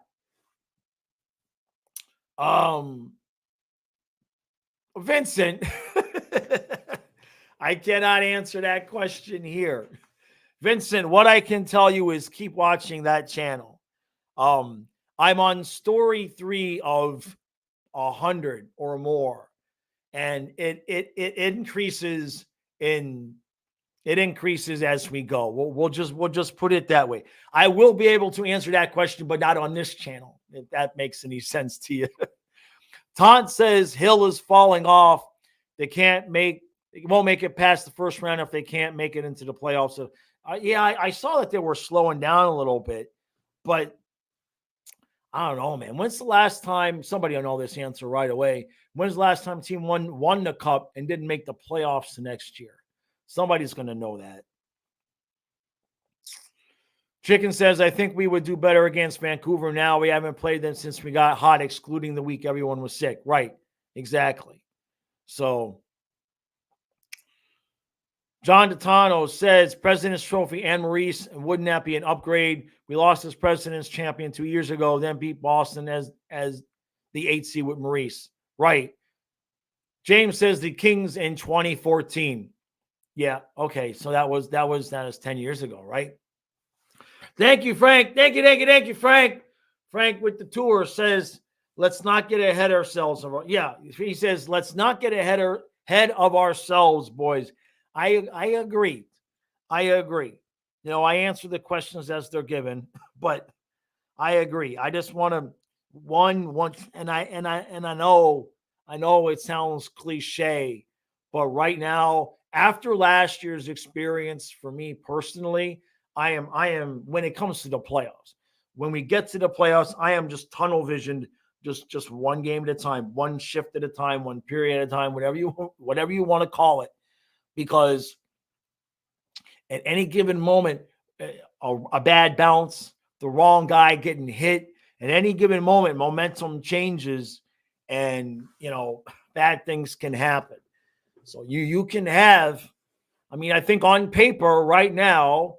Vincent. I cannot answer that question here. Vincent, what I can tell you is keep watching that channel. I'm on story 3 of 100 or more, and it increases in it increases as we go. We'll just put it that way. I will be able to answer that question, but not on this channel, if that makes any sense to you. Taunt says Hill is falling off. They won't make it past the first round if they can't make it into the playoffs. So, I saw that they were slowing down a little bit, but I don't know, man. When's the last time, somebody will know this answer right away, when's the last time a team won the cup and didn't make the playoffs the next year? Somebody's going to know that. Chicken says, I think we would do better against Vancouver now. We haven't played them since we got hot, excluding the week everyone was sick. Right. Exactly. So John Detano says, President's Trophy and Maurice, wouldn't that be an upgrade? We lost as President's Champion 2 years ago, then beat Boston as the 8th seed with Maurice. Right. James says the Kings in 2014. Yeah, okay. So that was 10 years ago, right? Thank you, Frank. Thank you, Frank. Frank with the tour says, let's not get ahead of ourselves. Yeah, he says, let's not get ahead of ourselves, boys. I agree. You know, I answer the questions as they're given, but I agree. I just want to and I know it sounds cliche, but right now, after last year's experience for me personally, I am when it comes to the playoffs. When we get to the playoffs, I am just tunnel visioned, just one game at a time, one shift at a time, one period at a time, whatever you want to call it, because at any given moment, a bad bounce, the wrong guy getting hit, at any given moment, momentum changes, and bad things can happen. So you can have, I think on paper right now,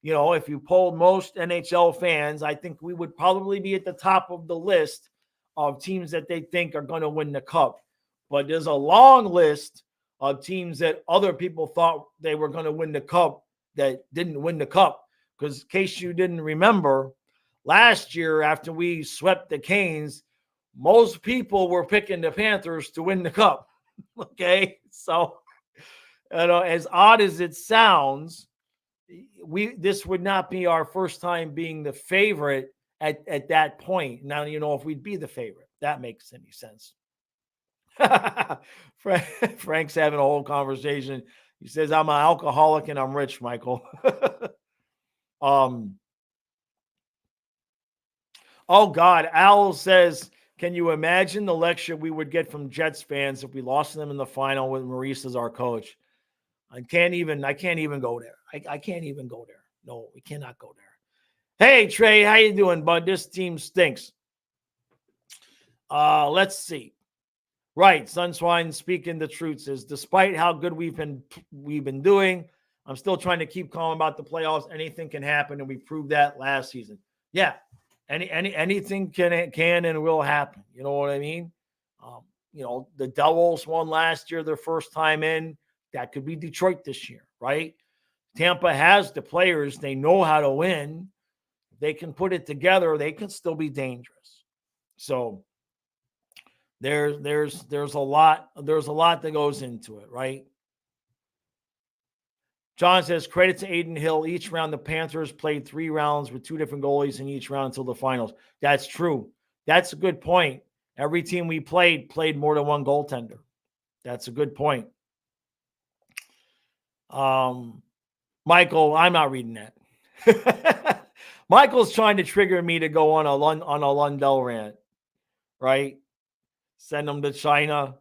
if you polled most NHL fans, I think we would probably be at the top of the list of teams that they think are going to win the cup. But there's a long list of teams that other people thought they were going to win the cup that didn't win the cup. Because in case you didn't remember, last year after we swept the Canes, most people were picking the Panthers to win the cup. Okay, so as odd as it sounds, this would not be our first time being the favorite at that point. Now, if we'd be the favorite, that makes any sense. Frank's having a whole conversation. He says, I'm an alcoholic and I'm rich, Michael. Oh God. Al says, can you imagine the lecture we would get from Jets fans if we lost them in the final with Maurice as our coach? I can't even go there. I can't even go there. No, we cannot go there. Hey, Trey, how you doing, bud? This team stinks. Let's see. Right, Sunswine speaking the truth says, despite how good we've been doing, I'm still trying to keep calm about the playoffs. Anything can happen, and we proved that last season. Yeah, anything can and will happen. You know what I mean? The Devils won last year, their first time in. That could be Detroit this year, right? Tampa has the players. They know how to win. If they can put it together, they can still be dangerous. So there's a lot that goes into it, right? John says, credit to Aiden Hill. Each round, the Panthers played 3 rounds with 2 different goalies in each round until the finals. That's true. That's a good point. Every team we played more than one goaltender. That's a good point. Michael, I'm not reading that. Michael's trying to trigger me to go on a Lundell rant, right? Send them to China.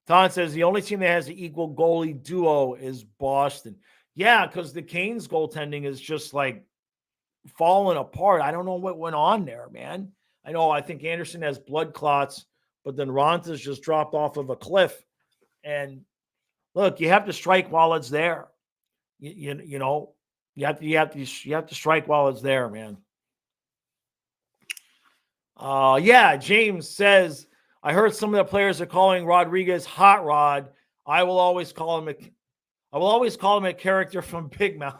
Ton says the only team that has an equal goalie duo is Boston. Yeah, because the Canes goaltending is just like falling apart. I don't know what went on there, man. I think Anderson has blood clots, but then Ronta's just dropped off of a cliff. And look, you have to strike while it's there. You have to strike while it's there, man. Yeah, James says, I heard some of the players are calling Rodriguez Hot Rod. I will always call him a character from Big Mouth.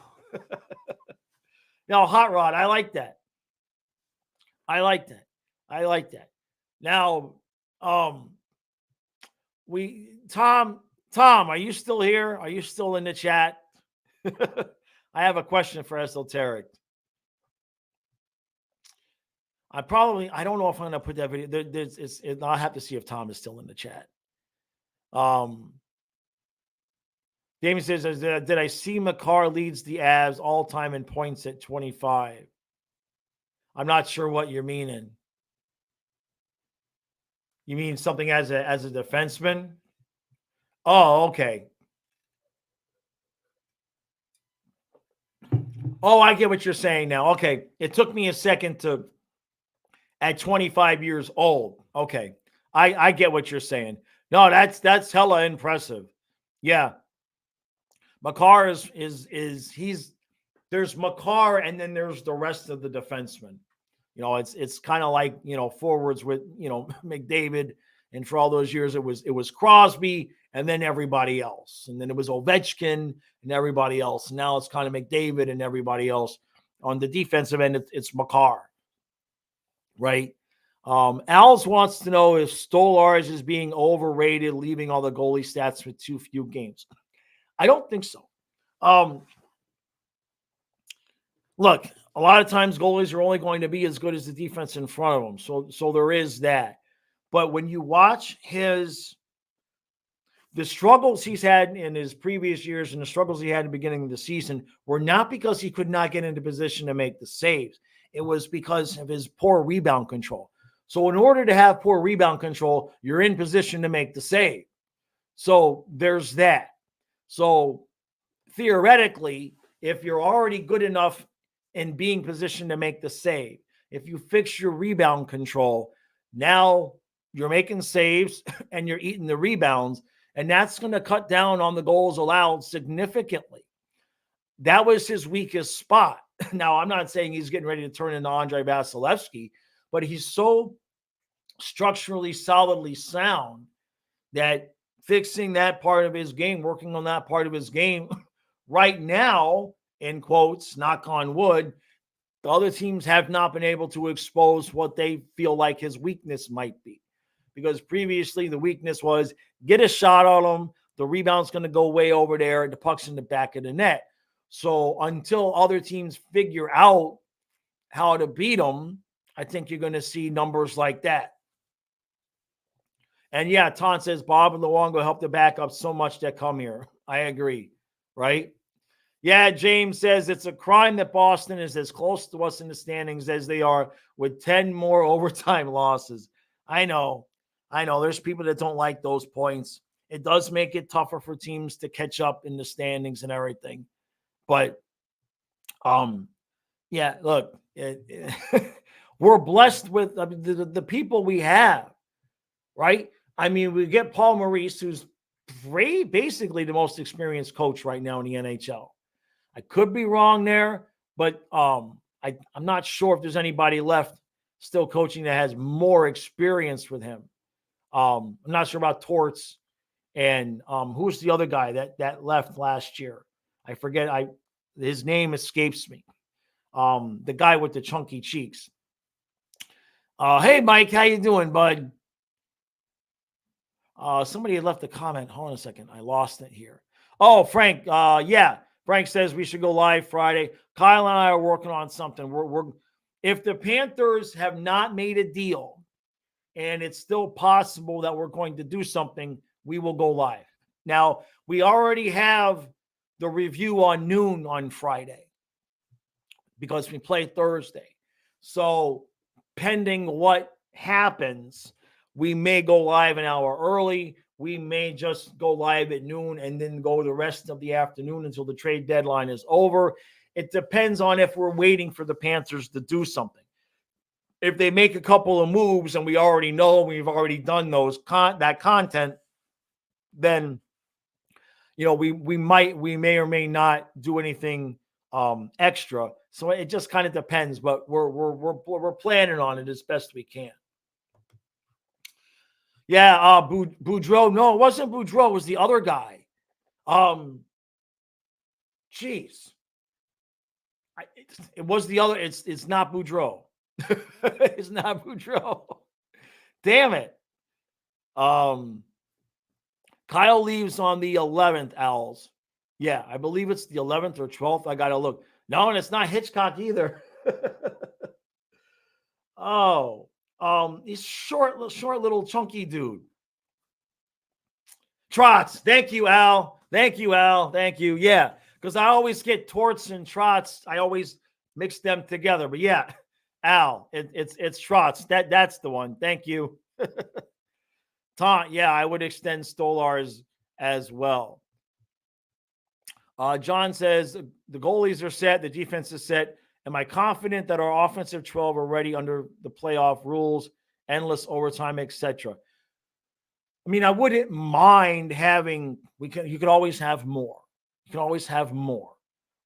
No, Hot Rod. I like that. I like that. I like that. Now, Tom, are you still here? Are you still in the chat? I have a question for Esoteric. I don't know if I'm going to put that video. I'll have to see if Tom is still in the chat. Damien says, did I see Makar leads the Avs all time in points at 25? I'm not sure what you're meaning. You mean something as a defenseman? Oh, okay. Oh, I get what you're saying now. Okay. It took me a second to, at 25 years old. Okay. I get what you're saying. No, that's hella impressive. Yeah. Makar there's Makar and then there's the rest of the defensemen. It's kind of like, forwards with, McDavid. And for all those years, it was Crosby and then everybody else. And then it was Ovechkin and everybody else. And now it's kind of McDavid and everybody else. On the defensive end, it's Makar. Right? Al's wants to know if Stolarz is being overrated, leaving all the goalie stats with too few games. I don't think so. Look, a lot of times goalies are only going to be as good as the defense in front of them. So there is that. But when you watch the struggles he's had in his previous years and the struggles he had at the beginning of the season were not because he could not get into position to make the saves. It was because of his poor rebound control. So in order to have poor rebound control, you're in position to make the save. So there's that. So theoretically, if you're already good enough in being positioned to make the save, if you fix your rebound control, now you're making saves and you're eating the rebounds, and that's going to cut down on the goals allowed significantly. That was his weakest spot. Now, I'm not saying he's getting ready to turn into Andrei Vasilevsky, but he's so structurally solidly sound that fixing that part of his game, working on that part of his game right now, in quotes, knock on wood, the other teams have not been able to expose what they feel like his weakness might be. Because previously the weakness was get a shot on him, the rebound's going to go way over there, and the puck's in the back of the net. So until other teams figure out how to beat him, I think you're going to see numbers like that. And yeah, Ton says Bob and Luongo help the backup so much that come here. I agree, right? Yeah, James says it's a crime that Boston is as close to us in the standings as they are with 10 more overtime losses. I know. There's people that don't like those points. It does make it tougher for teams to catch up in the standings and everything. But, yeah, look, we're blessed with the people we have, right? I mean, we get Paul Maurice, who's basically the most experienced coach right now in the NHL. I could be wrong there, but I'm not sure if there's anybody left still coaching that has more experience with him. I'm not sure about Torts and who's the other guy that left last year. I forget. His name escapes me. The guy with the chunky cheeks. Hey, Mike, how you doing, bud? Somebody had left a comment. Hold on a second. I lost it here. Oh, Frank. Yeah. Frank says we should go live Friday. Kyle and I are working on something. If the Panthers have not made a deal and it's still possible that we're going to do something, we will go live. Now, we already have the review on noon on Friday because we play Thursday. So pending what happens, we may go live an hour early. We may just go live at noon and then go the rest of the afternoon until the trade deadline is over. It depends on if we're waiting for the Panthers to do something. If they make a couple of moves and we already know we've already done that content, then we may or may not do anything extra. So it just kind of depends, but we're planning on it as best we can. Yeah, Boudreaux. No, it wasn't Boudreaux. It was the other guy. Jeez. It was the other. It's not Boudreaux. It's not Boudreaux. Damn it. Kyle leaves on the 11th, Owls. Yeah, I believe it's the 11th or 12th. I got to look. No, and it's not Hitchcock either. Oh, he's short little chunky dude. Trotz. Thank you, Al. Thank you, Al. Thank you. Yeah, because I always get Torts and Trotz. I always mix them together. But yeah, Al, it's Trotz. That's the one. Thank you. Tom, yeah, I would extend Stolarz as well. John says the goalies are set, the defense is set. Am I confident that our offensive 12 are ready under the playoff rules, endless overtime, etc.? I mean, I wouldn't mind having. You could always have more. You can always have more,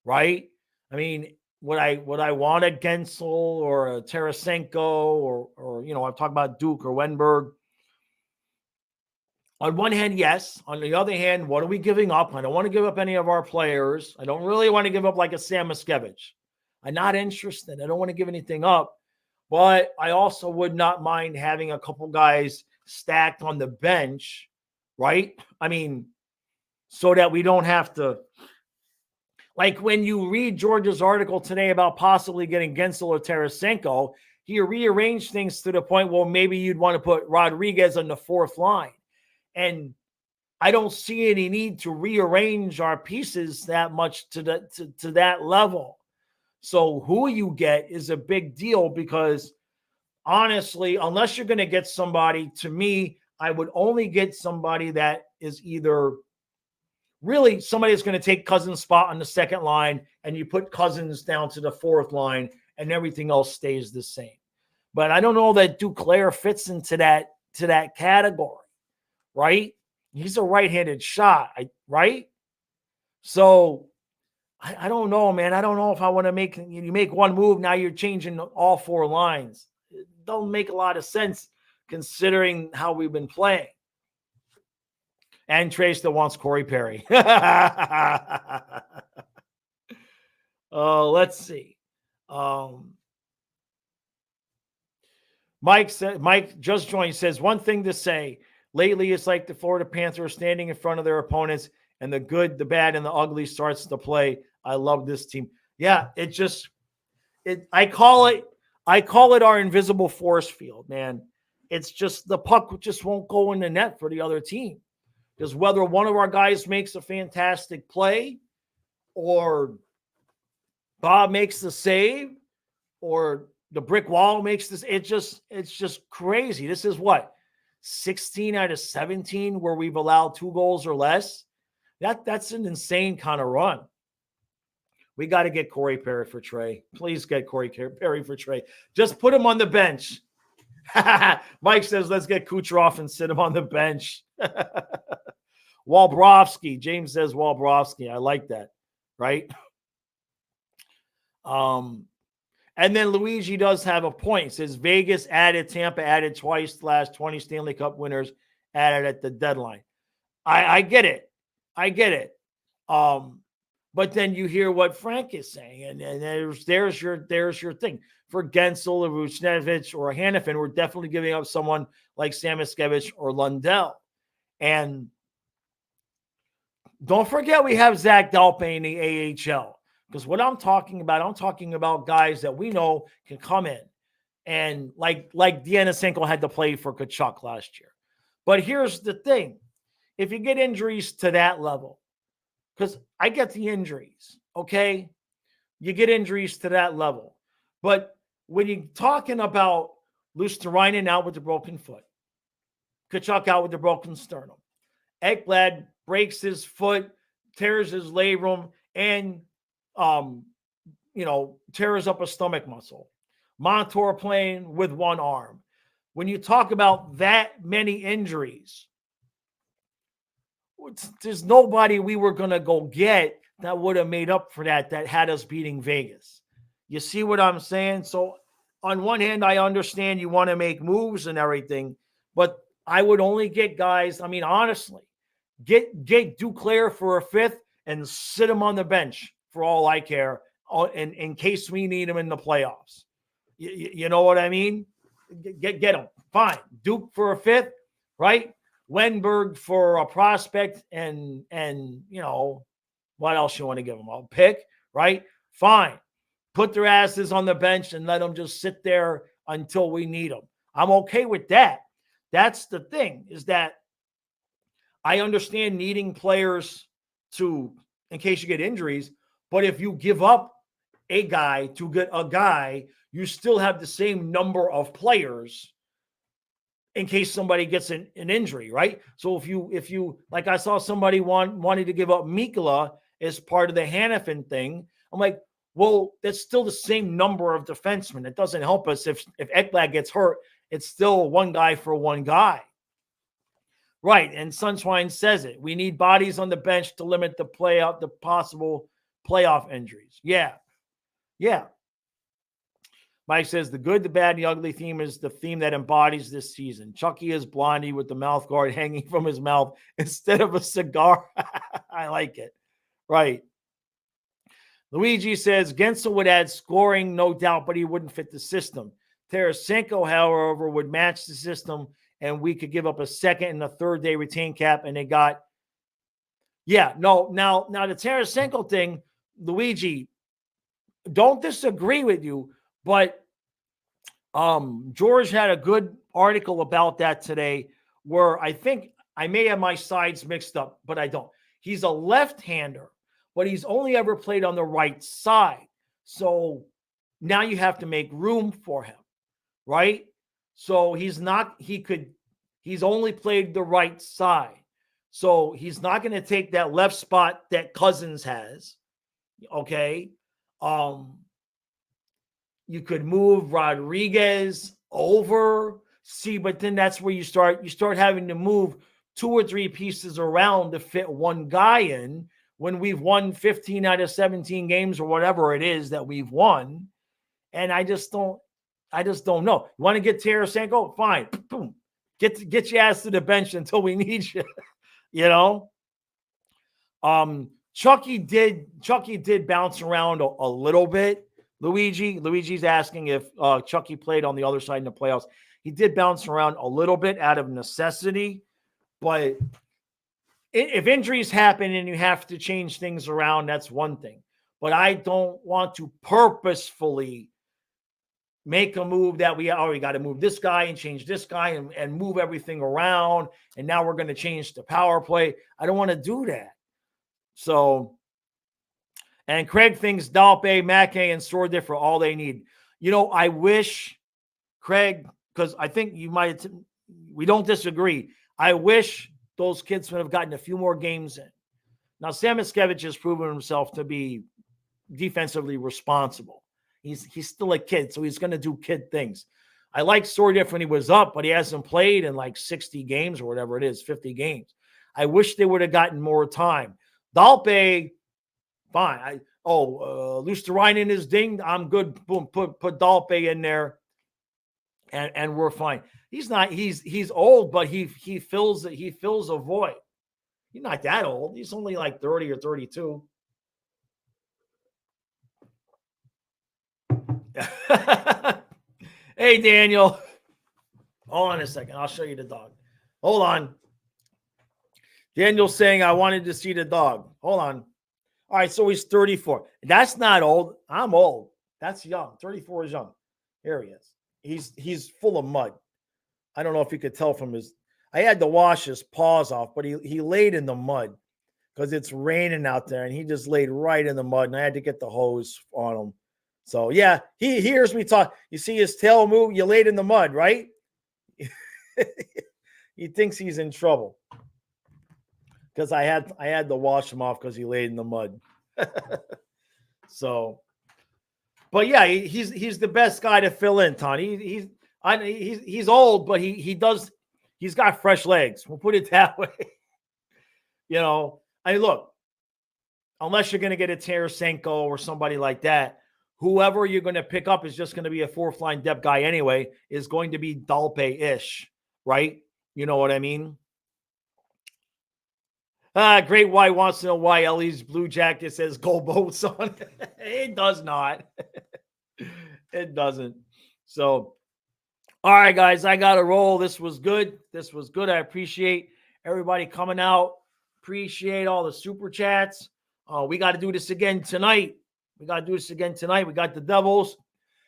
right? I mean, would I want a Gensel or a Tarasenko or I've talked about Duke or Wenberg. On one hand, yes. On the other hand, what are we giving up? I don't want to give up any of our players. I don't really want to give up like a Sam Miskevich. I'm not interested. I don't want to give anything up. But I also would not mind having a couple guys stacked on the bench, right? I mean, so that we don't have to. Like when you read George's article today about possibly getting Gensel or Tarasenko, he rearranged things to the point where maybe you'd want to put Rodriguez on the fourth line. And I don't see any need to rearrange our pieces that much to that level. So who you get is a big deal because honestly, unless you're going to get somebody, to me, I would only get somebody that is either really somebody that's going to take Cousins' spot on the second line and you put Cousins down to the fourth line and everything else stays the same. But I don't know that Duclair fits into that category. Right? He's a right-handed shot, right? So I don't know, man. I don't know if I want to you make one move, now you're changing all four lines. It don't make a lot of sense considering how we've been playing. And Trey still wants Corey Perry. Let's see. Mike just joined, says one thing to say. Lately, it's like the Florida Panthers standing in front of their opponents and the good, the bad, and the ugly starts to play. I love this team. Yeah, I call it our invisible force field, man. It's just the puck just won't go in the net for the other team. Because whether one of our guys makes a fantastic play or Bob makes the save or the brick wall makes this, it's just crazy. This is what? 16 out of 17 where we've allowed 2 goals or less. That's an insane kind of run. We got to get Corey Perry for Trey. Please get Corey Perry for Trey. Just put him on the bench. Mike says, let's get Kucherov and sit him on the bench. Walbrowski. James says Walbrowski. I like that. Right? And then Luigi does have a point. It says Vegas added, Tampa added twice, last 20 Stanley Cup winners added at the deadline. I get it. But then you hear what Frank is saying, and there's your thing. For Gensel or Vucinovic or Hanifin, we're definitely giving up someone like Sam Miskevich or Lundell. And don't forget we have Zach Dalpe in the AHL. Because what I'm talking about guys that we know can come in. And like Deanisenko had to play for Tkachuk last year. But here's the thing. If you get injuries to that level, because I get the injuries, okay? You get injuries to that level. But when you're talking about Luostarinen out with the broken foot, Tkachuk out with the broken sternum, Ekblad breaks his foot, tears his labrum, and tears up a stomach muscle. Montour playing with one arm. When you talk about that many injuries, there's nobody we were going to go get that would have made up for that had us beating Vegas. You see what I'm saying? So on one hand, I understand you want to make moves and everything, but I would only get guys. I mean, honestly, get Duclair for a fifth and sit him on the bench for all I care, in case we need him in the playoffs. You know what I mean? Get him. Fine. Duke for a fifth, right? Wenberg for a prospect, and what else you want to give them? A pick, right? Fine. Put their asses on the bench and let them just sit there until we need them. I'm okay with that. That's the thing, is that I understand needing players in case you get injuries, but if you give up a guy to get a guy, you still have the same number of players in case somebody gets an injury, right? So if you like, I saw somebody wanted to give up Mikkola as part of the Hannafin thing. I'm like, well, that's still the same number of defensemen. It doesn't help us if Ekblad gets hurt. It's still one guy for one guy. Right, and Sunswine says it. We need bodies on the bench to limit the possible playoff injuries. Yeah. Mike says the good, the bad, and the ugly theme is the theme that embodies this season. Chucky is Blondie with the mouth guard hanging from his mouth instead of a cigar. I like it. Right. Luigi says Gensel would add scoring, no doubt, but he wouldn't fit the system. Tarasenko, however, would match the system, and we could give up a second and a third day retain cap, and they got the Tarasenko thing, Luigi, don't disagree with you, but George had a good article about that today, where I think I may have my sides mixed up, but I don't. He's a left-hander, but he's only ever played on the right side. So now you have to make room for him, right? So he's only played the right side. So he's not going to take that left spot that Cousins has. Okay. You could move Rodriguez over. See, but then that's where you start having to move 2 or 3 pieces around to fit one guy in, when we've won 15 out of 17 games or whatever it is that we've won. And I just don't know. You want to get Tarasenko? Fine. Boom. Get your ass to the bench until we need you. Chucky did bounce around a little bit. Luigi's asking if Chucky played on the other side in the playoffs. He did bounce around a little bit out of necessity, but if injuries happen and you have to change things around, that's one thing. But I don't want to purposefully make a move that we got to move this guy and change this guy and move everything around. And now we're going to change the power play. I don't want to do that. So, and Craig thinks Dalpe, Mackay, and Sordiff for all they need. I wish, Craig, because I think we don't disagree. I wish those kids would have gotten a few more games in. Now, Samoskevich has proven himself to be defensively responsible. He's still a kid, so he's going to do kid things. I like Sordiff when he was up, but he hasn't played in like 60 games or whatever it is, 50 games. I wish they would have gotten more time. Dalpe, fine. Luosterainen is dinged. I'm good. Boom, put Dalpe in there, and we're fine. He's old, but he fills a void. He's not that old. He's only like 30 or 32. Hey, Daniel. Hold on a second. I'll show you the dog. Hold on. Daniel's saying I wanted to see the dog. Hold on. All right, so he's 34. That's not old. I'm old. That's young. 34 is young. Here he is. He's full of mud. I don't know if you could tell from I had to wash his paws off, but he laid in the mud because it's raining out there, and he just laid right in the mud, and I had to get the hose on him. So, yeah, he hears me talk. You see his tail move? You laid in the mud, right? He thinks he's in trouble because I had to wash him off because he laid in the mud. So, but yeah, he's the best guy to fill in, Tony. He's old, but he's got fresh legs. We'll put it that way. Look, unless you're going to get a Tarasenko or somebody like that, whoever you're going to pick up is just going to be a fourth line depth guy anyway, is going to be Dalpe-ish, right? You know what I mean? Great White wants to know why Ellie's blue jacket says "Go Boats" on it. It does not. It doesn't. So, all right, guys, I got to roll. This was good. This was good. I appreciate everybody coming out. Appreciate all the super chats. We got to do this again tonight. We got the Devils.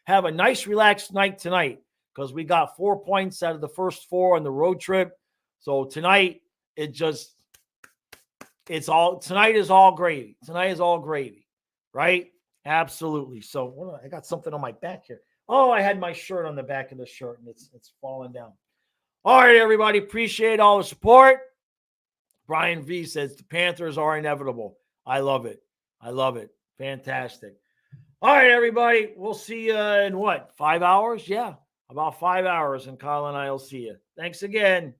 Have a nice, relaxed night tonight because we got 4 points out of the first 4 on the road trip. So tonight, tonight is all gravy. Tonight is all gravy, right? Absolutely. So I got something on my back here. Oh, I had my shirt on the back of the shirt and it's falling down. All right, everybody. Appreciate all the support. Brian V says the Panthers are inevitable. I love it. Fantastic. All right, everybody. We'll see you in 5 hours? Yeah, about 5 hours, and Kyle and I will see you. Thanks again.